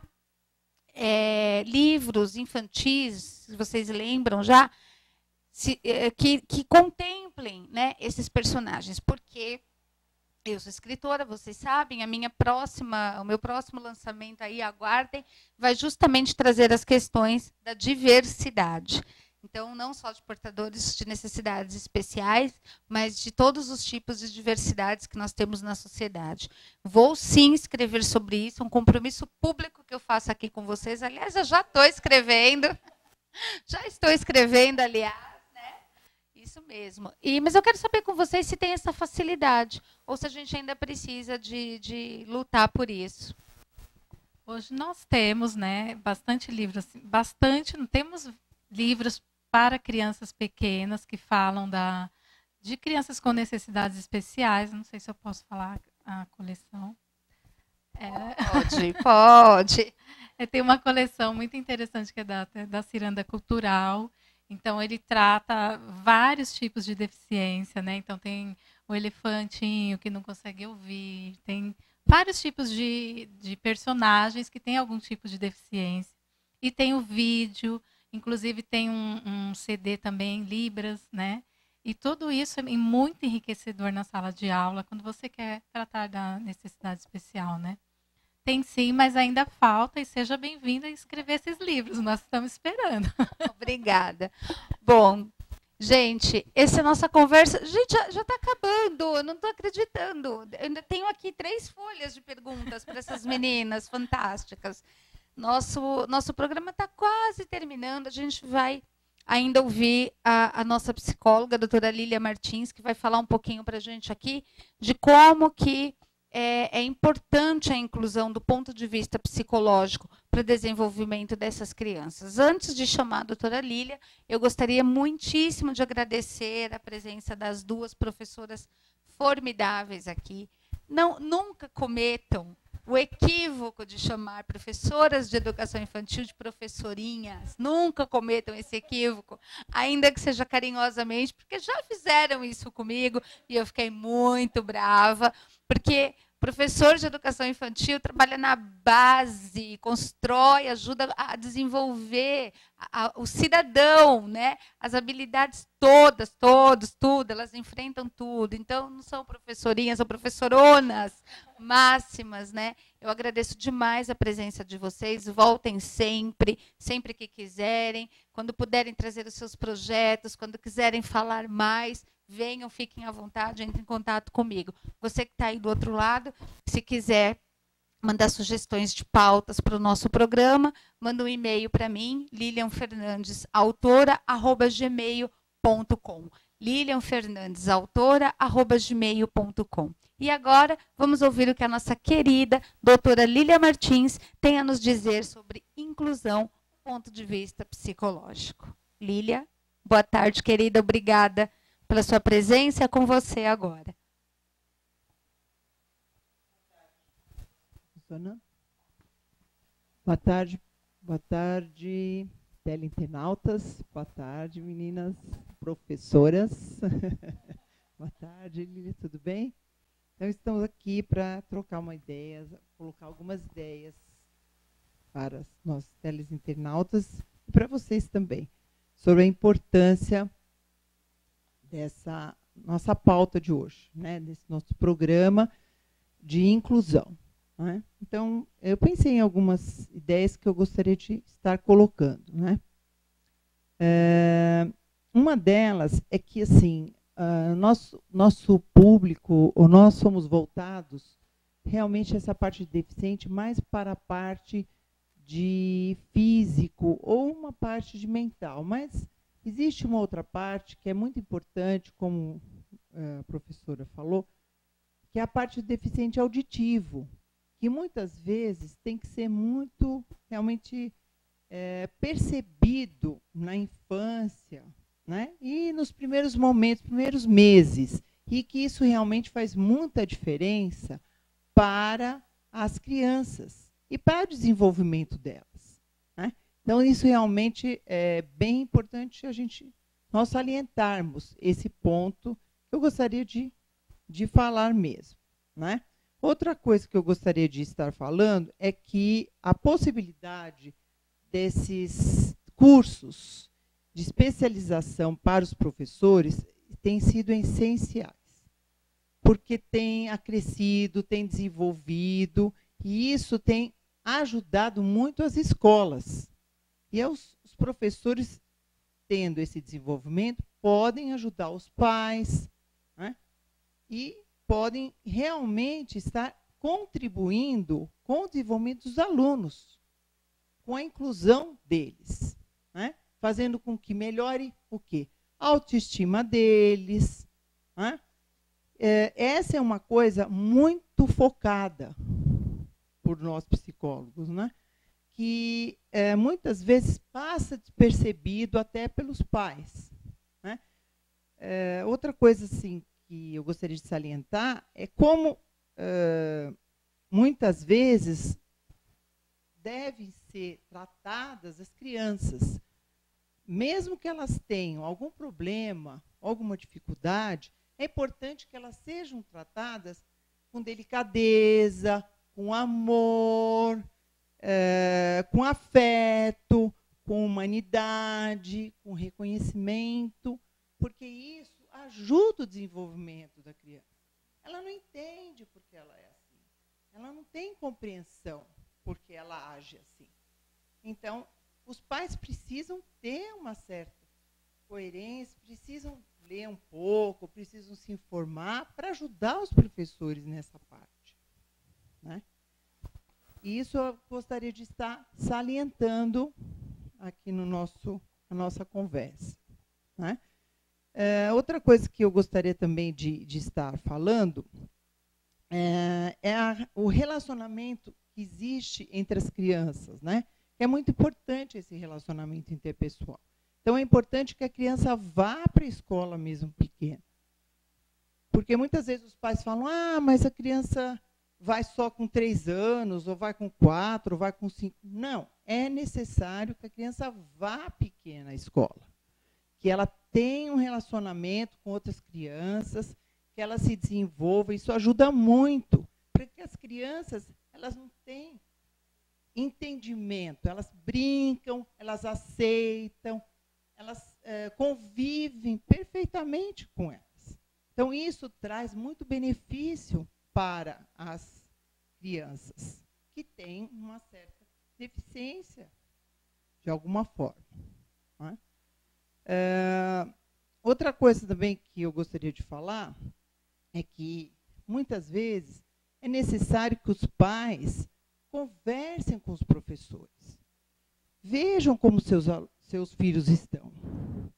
livros infantis, se vocês lembram já, que contemplem, né, esses personagens. Porque eu sou escritora, vocês sabem, o meu próximo lançamento aí, aguardem, vai justamente trazer as questões da diversidade. Então, não só de portadores de necessidades especiais, mas de todos os tipos de diversidades que nós temos na sociedade. Vou, sim, escrever sobre isso, um compromisso público que eu faço aqui com vocês. Aliás, eu já estou escrevendo. Já estou escrevendo, aliás, né? Isso mesmo. Mas eu quero saber com vocês se tem essa facilidade, ou se a gente ainda precisa de lutar por isso. Hoje nós temos, né, bastante livros, temos livros para crianças pequenas que falam de crianças com necessidades especiais. Não sei se eu posso falar a coleção. Pode. Tem uma coleção muito interessante que é da Ciranda Cultural. Então, ele trata vários tipos de deficiência, né? Então, tem o elefantinho que não consegue ouvir, tem vários tipos de personagens que têm algum tipo de deficiência. E tem o vídeo, inclusive tem um CD também, Libras, né? E tudo isso é muito enriquecedor na sala de aula, quando você quer tratar da necessidade especial, né? Tem sim, mas ainda falta, e seja bem-vindo a escrever esses livros, nós estamos esperando. Obrigada. Bom, gente, essa é a nossa conversa. Gente, já está acabando, eu não estou acreditando. Eu ainda tenho aqui 3 folhas de perguntas para essas meninas fantásticas. Nosso programa está quase terminando, a gente vai ainda ouvir a nossa psicóloga, a doutora Lília Martins, que vai falar um pouquinho para a gente aqui de como que é importante a inclusão do ponto de vista psicológico para o desenvolvimento dessas crianças. Antes de chamar a doutora Lília, eu gostaria muitíssimo de agradecer a presença das 2 professoras formidáveis aqui. Nunca cometam o equívoco de chamar professoras de educação infantil de professorinhas. Nunca cometam esse equívoco, ainda que seja carinhosamente, porque já fizeram isso comigo e eu fiquei muito brava, porque professor de educação infantil trabalha na base, constrói, ajuda a desenvolver o cidadão, né? As habilidades todas, tudo, elas enfrentam tudo. Então, não são professorinhas, são professoronas máximas, né? Eu agradeço demais a presença de vocês. Voltem sempre, sempre que quiserem. Quando puderem trazer os seus projetos, quando quiserem falar mais, venham, fiquem à vontade, entrem em contato comigo. Você que está aí do outro lado, se quiser mandar sugestões de pautas para o nosso programa, manda um e-mail para mim, lilianfernandesautora@gmail.com. lilianfernandesautora@gmail.com. E agora vamos ouvir o que a nossa querida doutora Lília Martins tem a nos dizer sobre inclusão do ponto de vista psicológico. Lília, boa tarde, querida, obrigada pela sua presença, é com você agora. Boa tarde, teleinternautas, boa tarde, meninas professoras. Boa tarde, Lília, tudo bem? Então, estamos aqui para trocar uma ideia, colocar algumas ideias para os nossos teleinternautas e para vocês também, sobre a importância dessa nossa pauta de hoje, né, desse nosso programa de inclusão. Né? Então, eu pensei em algumas ideias que eu gostaria de estar colocando. Né? Uma delas é que, assim, nosso público, ou nós somos voltados realmente essa parte de deficiente mais para a parte de físico ou uma parte de mental, mas existe uma outra parte que é muito importante, como a professora falou, que é a parte do deficiente auditivo, que muitas vezes tem que ser muito realmente percebido na infância, né? E nos primeiros momentos, primeiros meses, e que isso realmente faz muita diferença para as crianças e para o desenvolvimento delas. Né? Então, isso realmente é bem importante nós salientarmos esse ponto que eu gostaria de falar mesmo. Né? Outra coisa que eu gostaria de estar falando é que a possibilidade desses cursos de especialização para os professores têm sido essenciais, porque tem acrescido, tem desenvolvido, e isso tem ajudado muito as escolas. E os professores, tendo esse desenvolvimento, podem ajudar os pais, né? E podem realmente estar contribuindo com o desenvolvimento dos alunos, com a inclusão deles, né? Fazendo com que melhore o quê? A autoestima deles. Né? Essa é uma coisa muito focada por nós psicólogos, né? Que muitas vezes passa despercebido até pelos pais. Né? Outra coisa assim, que eu gostaria de salientar é como muitas vezes devem ser tratadas as crianças, mesmo que elas tenham algum problema, alguma dificuldade, é importante que elas sejam tratadas com delicadeza, com amor, com afeto, com humanidade, com reconhecimento, porque isso ajuda o desenvolvimento da criança. Ela não entende porque ela é assim. Ela não tem compreensão porque ela age assim. Então, os pais precisam ter uma certa coerência, precisam ler um pouco, precisam se informar para ajudar os professores nessa parte, né? E isso eu gostaria de estar salientando aqui no na nossa conversa, né? Outra coisa que eu gostaria também de estar falando é o relacionamento que existe entre as crianças, né? É muito importante esse relacionamento interpessoal. Então, é importante que a criança vá para a escola mesmo pequena. Porque muitas vezes os pais falam, mas a criança vai só com 3 anos, ou vai com 4, ou vai com 5. Não, é necessário que a criança vá pequena à escola. Que ela tenha um relacionamento com outras crianças, que ela se desenvolva. Isso ajuda muito, porque as crianças elas não têm entendimento, elas brincam, elas aceitam, elas convivem perfeitamente com elas. Então, isso traz muito benefício para as crianças que têm uma certa deficiência, de alguma forma, né? Outra coisa também que eu gostaria de falar é que, muitas vezes, é necessário que os pais conversem com os professores. Vejam como seus filhos estão.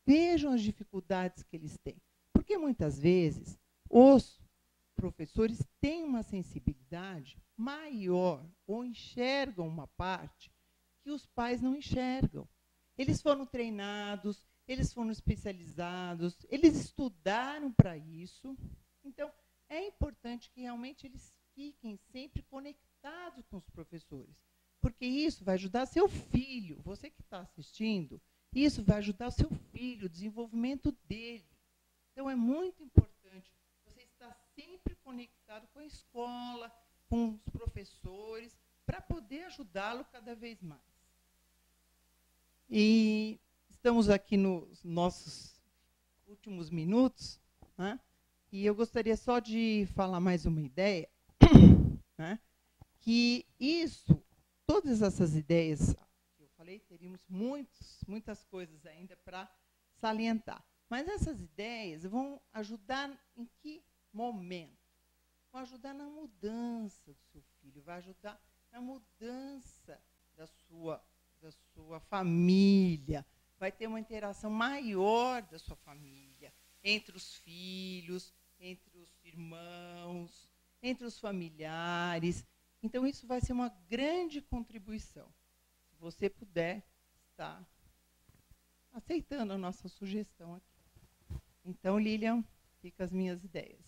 Vejam as dificuldades que eles têm. Porque, muitas vezes, os professores têm uma sensibilidade maior ou enxergam uma parte que os pais não enxergam. Eles foram treinados, eles foram especializados, eles estudaram para isso. Então, é importante que realmente eles fiquem sempre conectados com os professores, porque isso vai ajudar seu filho, você que está assistindo, isso vai ajudar o seu filho, o desenvolvimento dele. Então, é muito importante você estar sempre conectado com a escola, com os professores, para poder ajudá-lo cada vez mais. E estamos aqui nos nossos últimos minutos, né? E eu gostaria só de falar mais uma ideia, né? Que todas essas ideias que eu falei, teríamos muitas coisas ainda para salientar. Mas essas ideias vão ajudar em que momento? Vão ajudar na mudança do seu filho, vai ajudar na mudança da sua família, vai ter uma interação maior da sua família, entre os filhos, entre os irmãos, entre os familiares. Então, isso vai ser uma grande contribuição, se você puder estar aceitando a nossa sugestão aqui. Então, Lilian, fica as minhas ideias,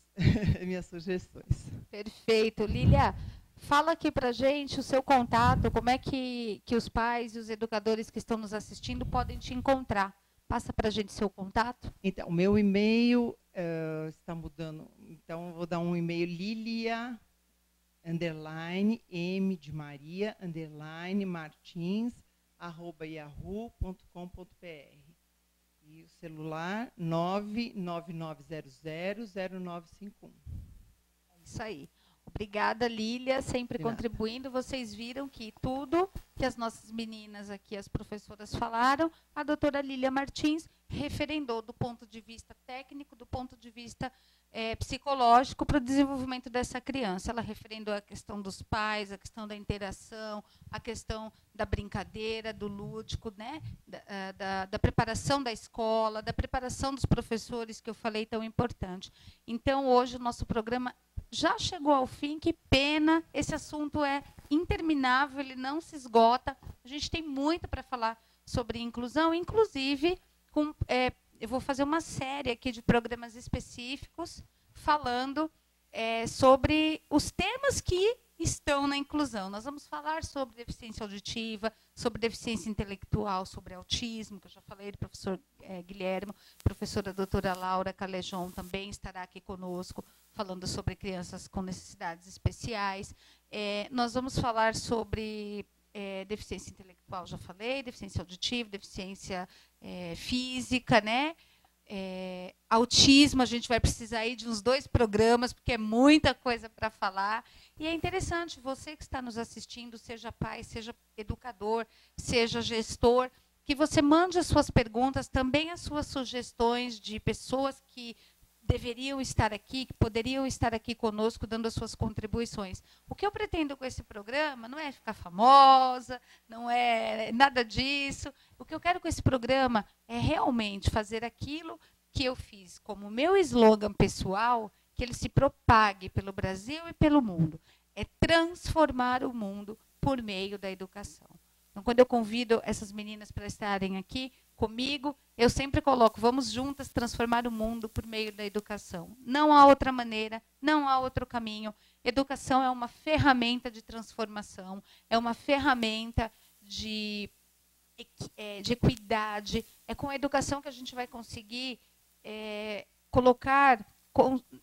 minhas sugestões. Perfeito. Lília, fala aqui para a gente o seu contato, como é que os pais e os educadores que estão nos assistindo podem te encontrar. Passa para a gente seu contato. Então, o meu e-mail está mudando. Então, eu vou dar um e-mail lilia_m de Maria _martins@yahoo.com.br. E o celular 999000951. É isso aí. Obrigada, Lília, sempre contribuindo. Vocês viram que tudo que as nossas meninas aqui, as professoras falaram, a doutora Lília Martins referendou do ponto de vista técnico, do ponto de vista psicológico para o desenvolvimento dessa criança. Ela referendou a questão dos pais, a questão da interação, a questão da brincadeira, do lúdico, né? da preparação da escola, da preparação dos professores, que eu falei tão importante. Então, hoje, o nosso programa já chegou ao fim, que pena, esse assunto é interminável, ele não se esgota, a gente tem muito para falar sobre inclusão, inclusive, eu vou fazer uma série aqui de programas específicos, falando sobre os temas que estão na inclusão. Nós vamos falar sobre deficiência auditiva, sobre deficiência intelectual, sobre autismo, que eu já falei do professor Guilherme, professora doutora Laura Calejon também estará aqui conosco, falando sobre crianças com necessidades especiais. Nós vamos falar sobre deficiência intelectual, já falei, deficiência auditiva, deficiência física, né? Autismo, a gente vai precisar aí de uns 2 programas, porque é muita coisa para falar. E é interessante, você que está nos assistindo, seja pai, seja educador, seja gestor, que você mande as suas perguntas, também as suas sugestões de pessoas que deveriam estar aqui, que poderiam estar aqui conosco, dando as suas contribuições. O que eu pretendo com esse programa não é ficar famosa, não é nada disso. O que eu quero com esse programa é realmente fazer aquilo que eu fiz como meu slogan pessoal, que ele se propague pelo Brasil e pelo mundo. É transformar o mundo por meio da educação. Então, quando eu convido essas meninas para estarem aqui comigo, eu sempre coloco, vamos juntas transformar o mundo por meio da educação. Não há outra maneira, não há outro caminho. Educação é uma ferramenta de transformação, é uma ferramenta de equidade. É com a educação que a gente vai conseguir colocar,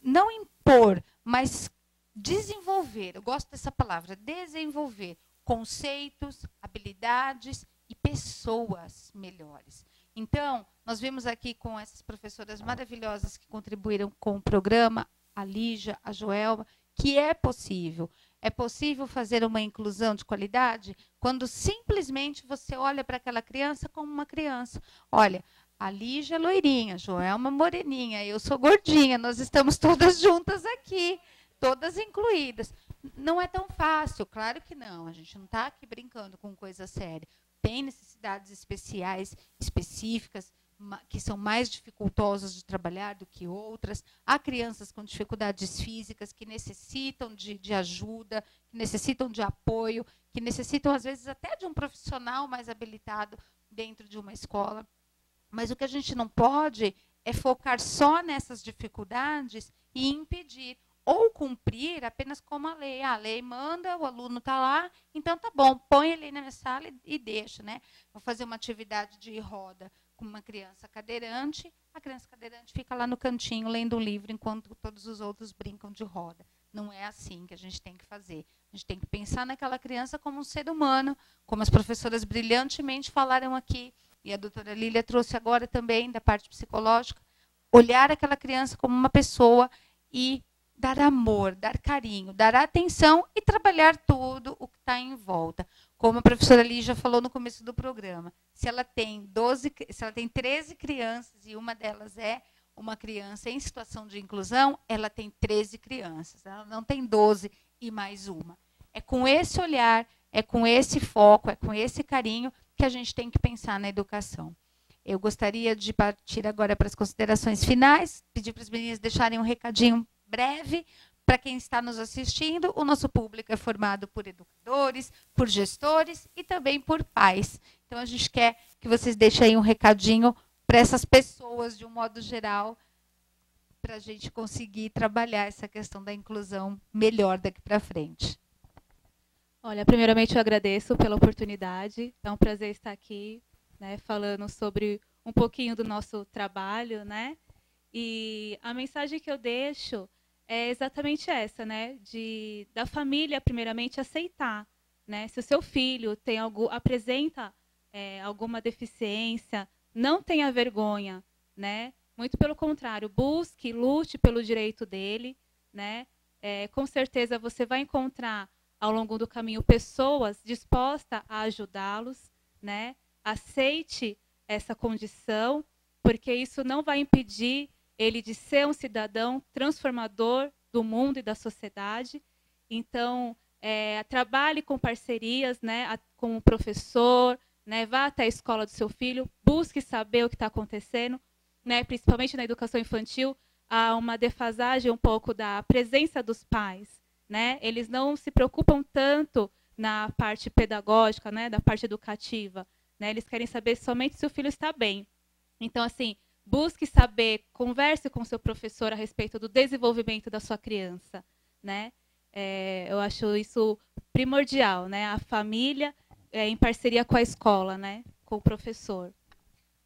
não impor, mas desenvolver, eu gosto dessa palavra, desenvolver conceitos, habilidades e pessoas melhores. Então, nós vimos aqui com essas professoras maravilhosas que contribuíram com o programa, a Lígia, a Joelma, que é possível. É possível fazer uma inclusão de qualidade quando simplesmente você olha para aquela criança como uma criança. Olha, a Lígia é loirinha, a Joelma moreninha, eu sou gordinha, nós estamos todas juntas aqui, todas incluídas. Não é tão fácil, claro que não. A gente não está aqui brincando com coisa séria. Tem necessidades especiais, específicas, que são mais dificultosas de trabalhar do que outras. Há crianças com dificuldades físicas que necessitam de ajuda, que necessitam de apoio, que necessitam, às vezes, até de um profissional mais habilitado dentro de uma escola. Mas o que a gente não pode é focar só nessas dificuldades e impedir ou cumprir apenas como a lei. A lei manda, o aluno está lá, então tá bom, põe ele na sala e deixa. Né? Vou fazer uma atividade de roda com uma criança cadeirante, a criança cadeirante fica lá no cantinho lendo um livro enquanto todos os outros brincam de roda. Não é assim que a gente tem que fazer. A gente tem que pensar naquela criança como um ser humano, como as professoras brilhantemente falaram aqui, e a doutora Lília trouxe agora também, da parte psicológica, olhar aquela criança como uma pessoa e dar amor, dar carinho, dar atenção e trabalhar tudo o que está em volta. Como a professora Lígia falou no começo do programa, se ela tem 13 crianças e uma delas é uma criança em situação de inclusão, ela tem 13 crianças, ela não tem 12 e mais uma. É com esse olhar, é com esse foco, é com esse carinho que a gente tem que pensar na educação. Eu gostaria de partir agora para as considerações finais, pedir para as meninas deixarem um recadinho breve para quem está nos assistindo. O nosso público é formado por educadores, por gestores e também por pais. Então, a gente quer que vocês deixem aí um recadinho para essas pessoas, de um modo geral, para a gente conseguir trabalhar essa questão da inclusão melhor daqui para frente. Olha, primeiramente eu agradeço pela oportunidade. É um prazer estar aqui, né, falando sobre um pouquinho do nosso trabalho, né? E a mensagem que eu deixo é exatamente essa, né? Da família, primeiramente, aceitar, né? Se o seu filho apresenta alguma deficiência, não tenha vergonha, né? Muito pelo contrário, busque, lute pelo direito dele, né? Com certeza você vai encontrar ao longo do caminho pessoas dispostas a ajudá-los, né? Aceite essa condição, porque isso não vai impedir ele de ser um cidadão transformador do mundo e da sociedade. Então, trabalhe com parcerias, né, com o professor, né, vá até a escola do seu filho, busque saber o que está acontecendo, né, principalmente na educação infantil, há uma defasagem um pouco da presença dos pais. Né? Eles não se preocupam tanto na parte pedagógica, né, da parte educativa. Né? Eles querem saber somente se o filho está bem. Então, assim, busque saber, converse com seu professor a respeito do desenvolvimento da sua criança. Né? Eu acho isso primordial, né? A família em parceria com a escola, né? Com o professor.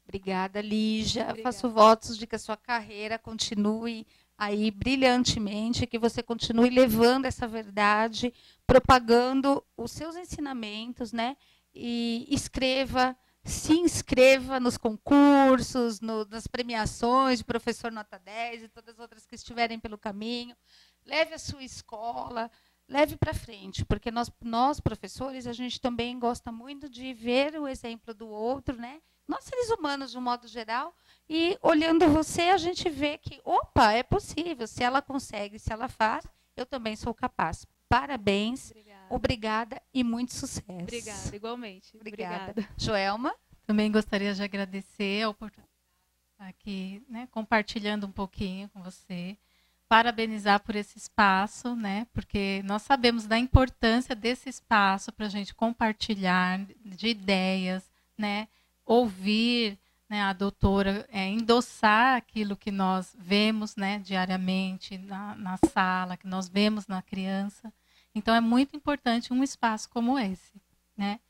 Obrigada, Lígia. Obrigada. Faço votos de que a sua carreira continue aí brilhantemente, que você continue levando essa verdade, propagando os seus ensinamentos, né? E se inscreva nos concursos, nas premiações de professor nota 10 e todas as outras que estiverem pelo caminho. Leve a sua escola, leve para frente, porque nós, professores, a gente também gosta muito de ver o exemplo do outro, né? Nós, seres humanos, de um modo geral, e olhando você, a gente vê que, opa, é possível, se ela consegue, se ela faz, eu também sou capaz. Parabéns, obrigada e muito sucesso. Obrigada, igualmente. Obrigada. Joelma? Também gostaria de agradecer a oportunidade de estar aqui, né, compartilhando um pouquinho com você. Parabenizar por esse espaço, né, porque nós sabemos da importância desse espaço para a gente compartilhar de ideias, né, ouvir, né, a doutora endossar aquilo que nós vemos, né, diariamente na sala, que nós vemos na criança. Então, é muito importante um espaço como esse, né?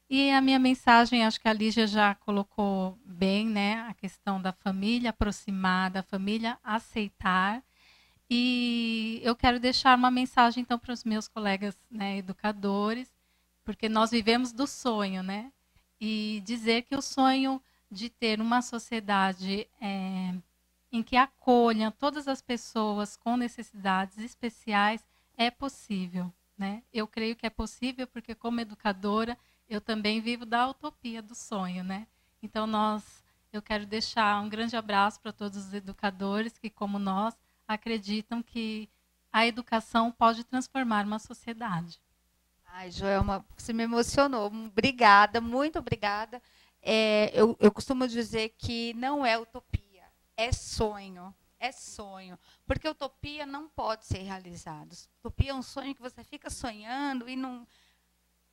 E a minha mensagem, acho que a Lígia já colocou bem, né, a questão da família aproximar, da família aceitar. E eu quero deixar uma mensagem, então, para os meus colegas, né, educadores, porque nós vivemos do sonho, né? E dizer que o sonho de ter uma sociedade em que acolha todas as pessoas com necessidades especiais é possível, né? Eu creio que é possível porque, como educadora, eu também vivo da utopia do sonho, né? Então, eu quero deixar um grande abraço para todos os educadores que, como nós, acreditam que a educação pode transformar uma sociedade. Ai, Joelma, você me emocionou. Obrigada, muito obrigada. Eu costumo dizer que não é utopia, é sonho. É sonho. Porque utopia não pode ser realizada. Utopia é um sonho que você fica sonhando e não.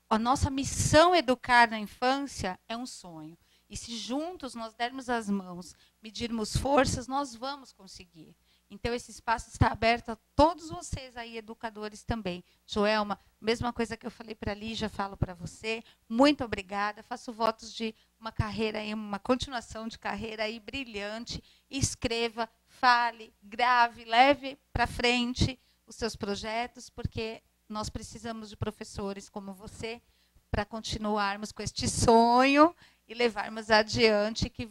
A nossa missão educar na infância é um sonho. E se juntos nós dermos as mãos, medirmos forças, nós vamos conseguir. Então, esse espaço está aberto a todos vocês aí, educadores também. Joelma, mesma coisa que eu falei para a Lígia, falo para você. Muito obrigada. Faço votos de uma carreira aí, uma continuação de carreira aí brilhante. Escreva, fale, grave, leve para frente os seus projetos, porque nós precisamos de professores como você para continuarmos com este sonho e levarmos adiante que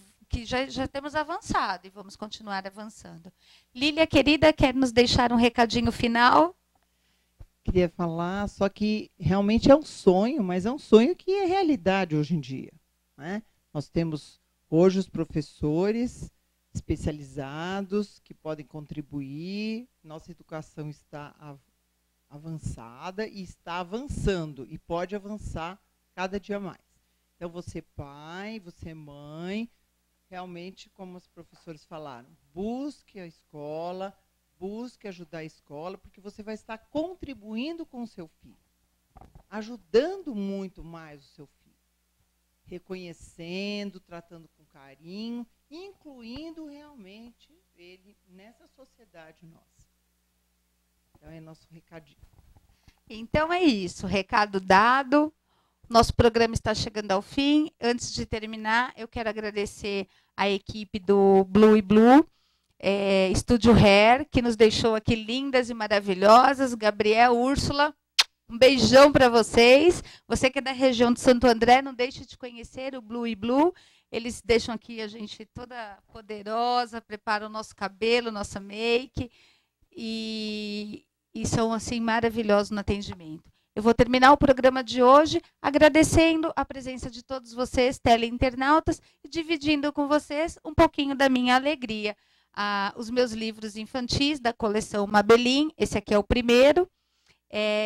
já temos avançado e vamos continuar avançando. Lília, querida, quer nos deixar um recadinho final? Queria falar, só que realmente é um sonho, mas é um sonho que é realidade hoje em dia, né? Nós temos hoje os professores especializados que podem contribuir, nossa educação está avançada e está avançando e pode avançar cada dia mais. Então, você pai, você mãe, realmente, como os professores falaram, busque a escola, busque ajudar a escola, porque você vai estar contribuindo com o seu filho, ajudando muito mais o seu filho, reconhecendo, tratando com carinho, incluindo realmente ele nessa sociedade nossa. Então, é nosso recadinho. Então, é isso. Recado dado. Nosso programa está chegando ao fim. Antes de terminar, eu quero agradecer a equipe do Blue e Blue, Estúdio Hair, que nos deixou aqui lindas e maravilhosas. Gabriel, Úrsula, um beijão para vocês. Você que é da região de Santo André, não deixe de conhecer o Blue e Blue. Eles deixam aqui a gente toda poderosa, preparam o nosso cabelo, nossa make, e são assim maravilhosos no atendimento. Eu vou terminar o programa de hoje agradecendo a presença de todos vocês, teleinternautas, e dividindo com vocês um pouquinho da minha alegria. Os meus livros infantis da coleção Mabelin, esse aqui é o primeiro.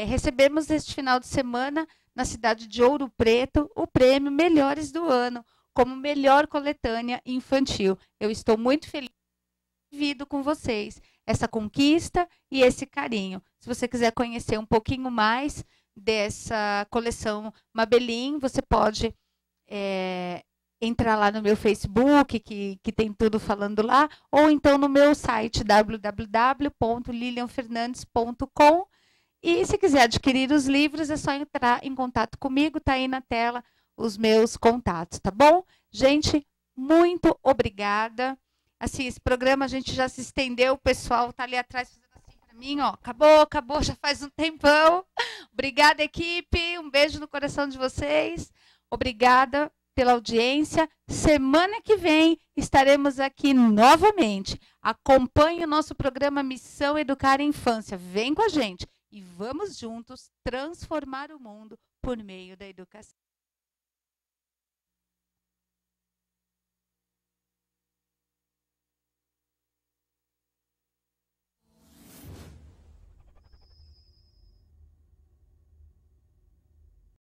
Recebemos este final de semana, na cidade de Ouro Preto, o prêmio Melhores do Ano, como melhor coletânea infantil. Eu estou muito feliz de dividir com vocês essa conquista e esse carinho. Se você quiser conhecer um pouquinho mais dessa coleção Mabelin, você pode entrar lá no meu Facebook, que tem tudo falando lá, ou então no meu site www.lilianfernandes.com, E se quiser adquirir os livros, é só entrar em contato comigo, tá aí na tela os meus contatos, tá bom? Gente, muito obrigada. Assim, esse programa a gente já se estendeu, o pessoal tá ali atrás fazendo assim para mim, ó, acabou, já faz um tempão. Obrigada, equipe, um beijo no coração de vocês. Obrigada pela audiência. Semana que vem estaremos aqui novamente. Acompanhe o nosso programa Missão Educar a Infância. Vem com a gente e vamos juntos transformar o mundo por meio da educação.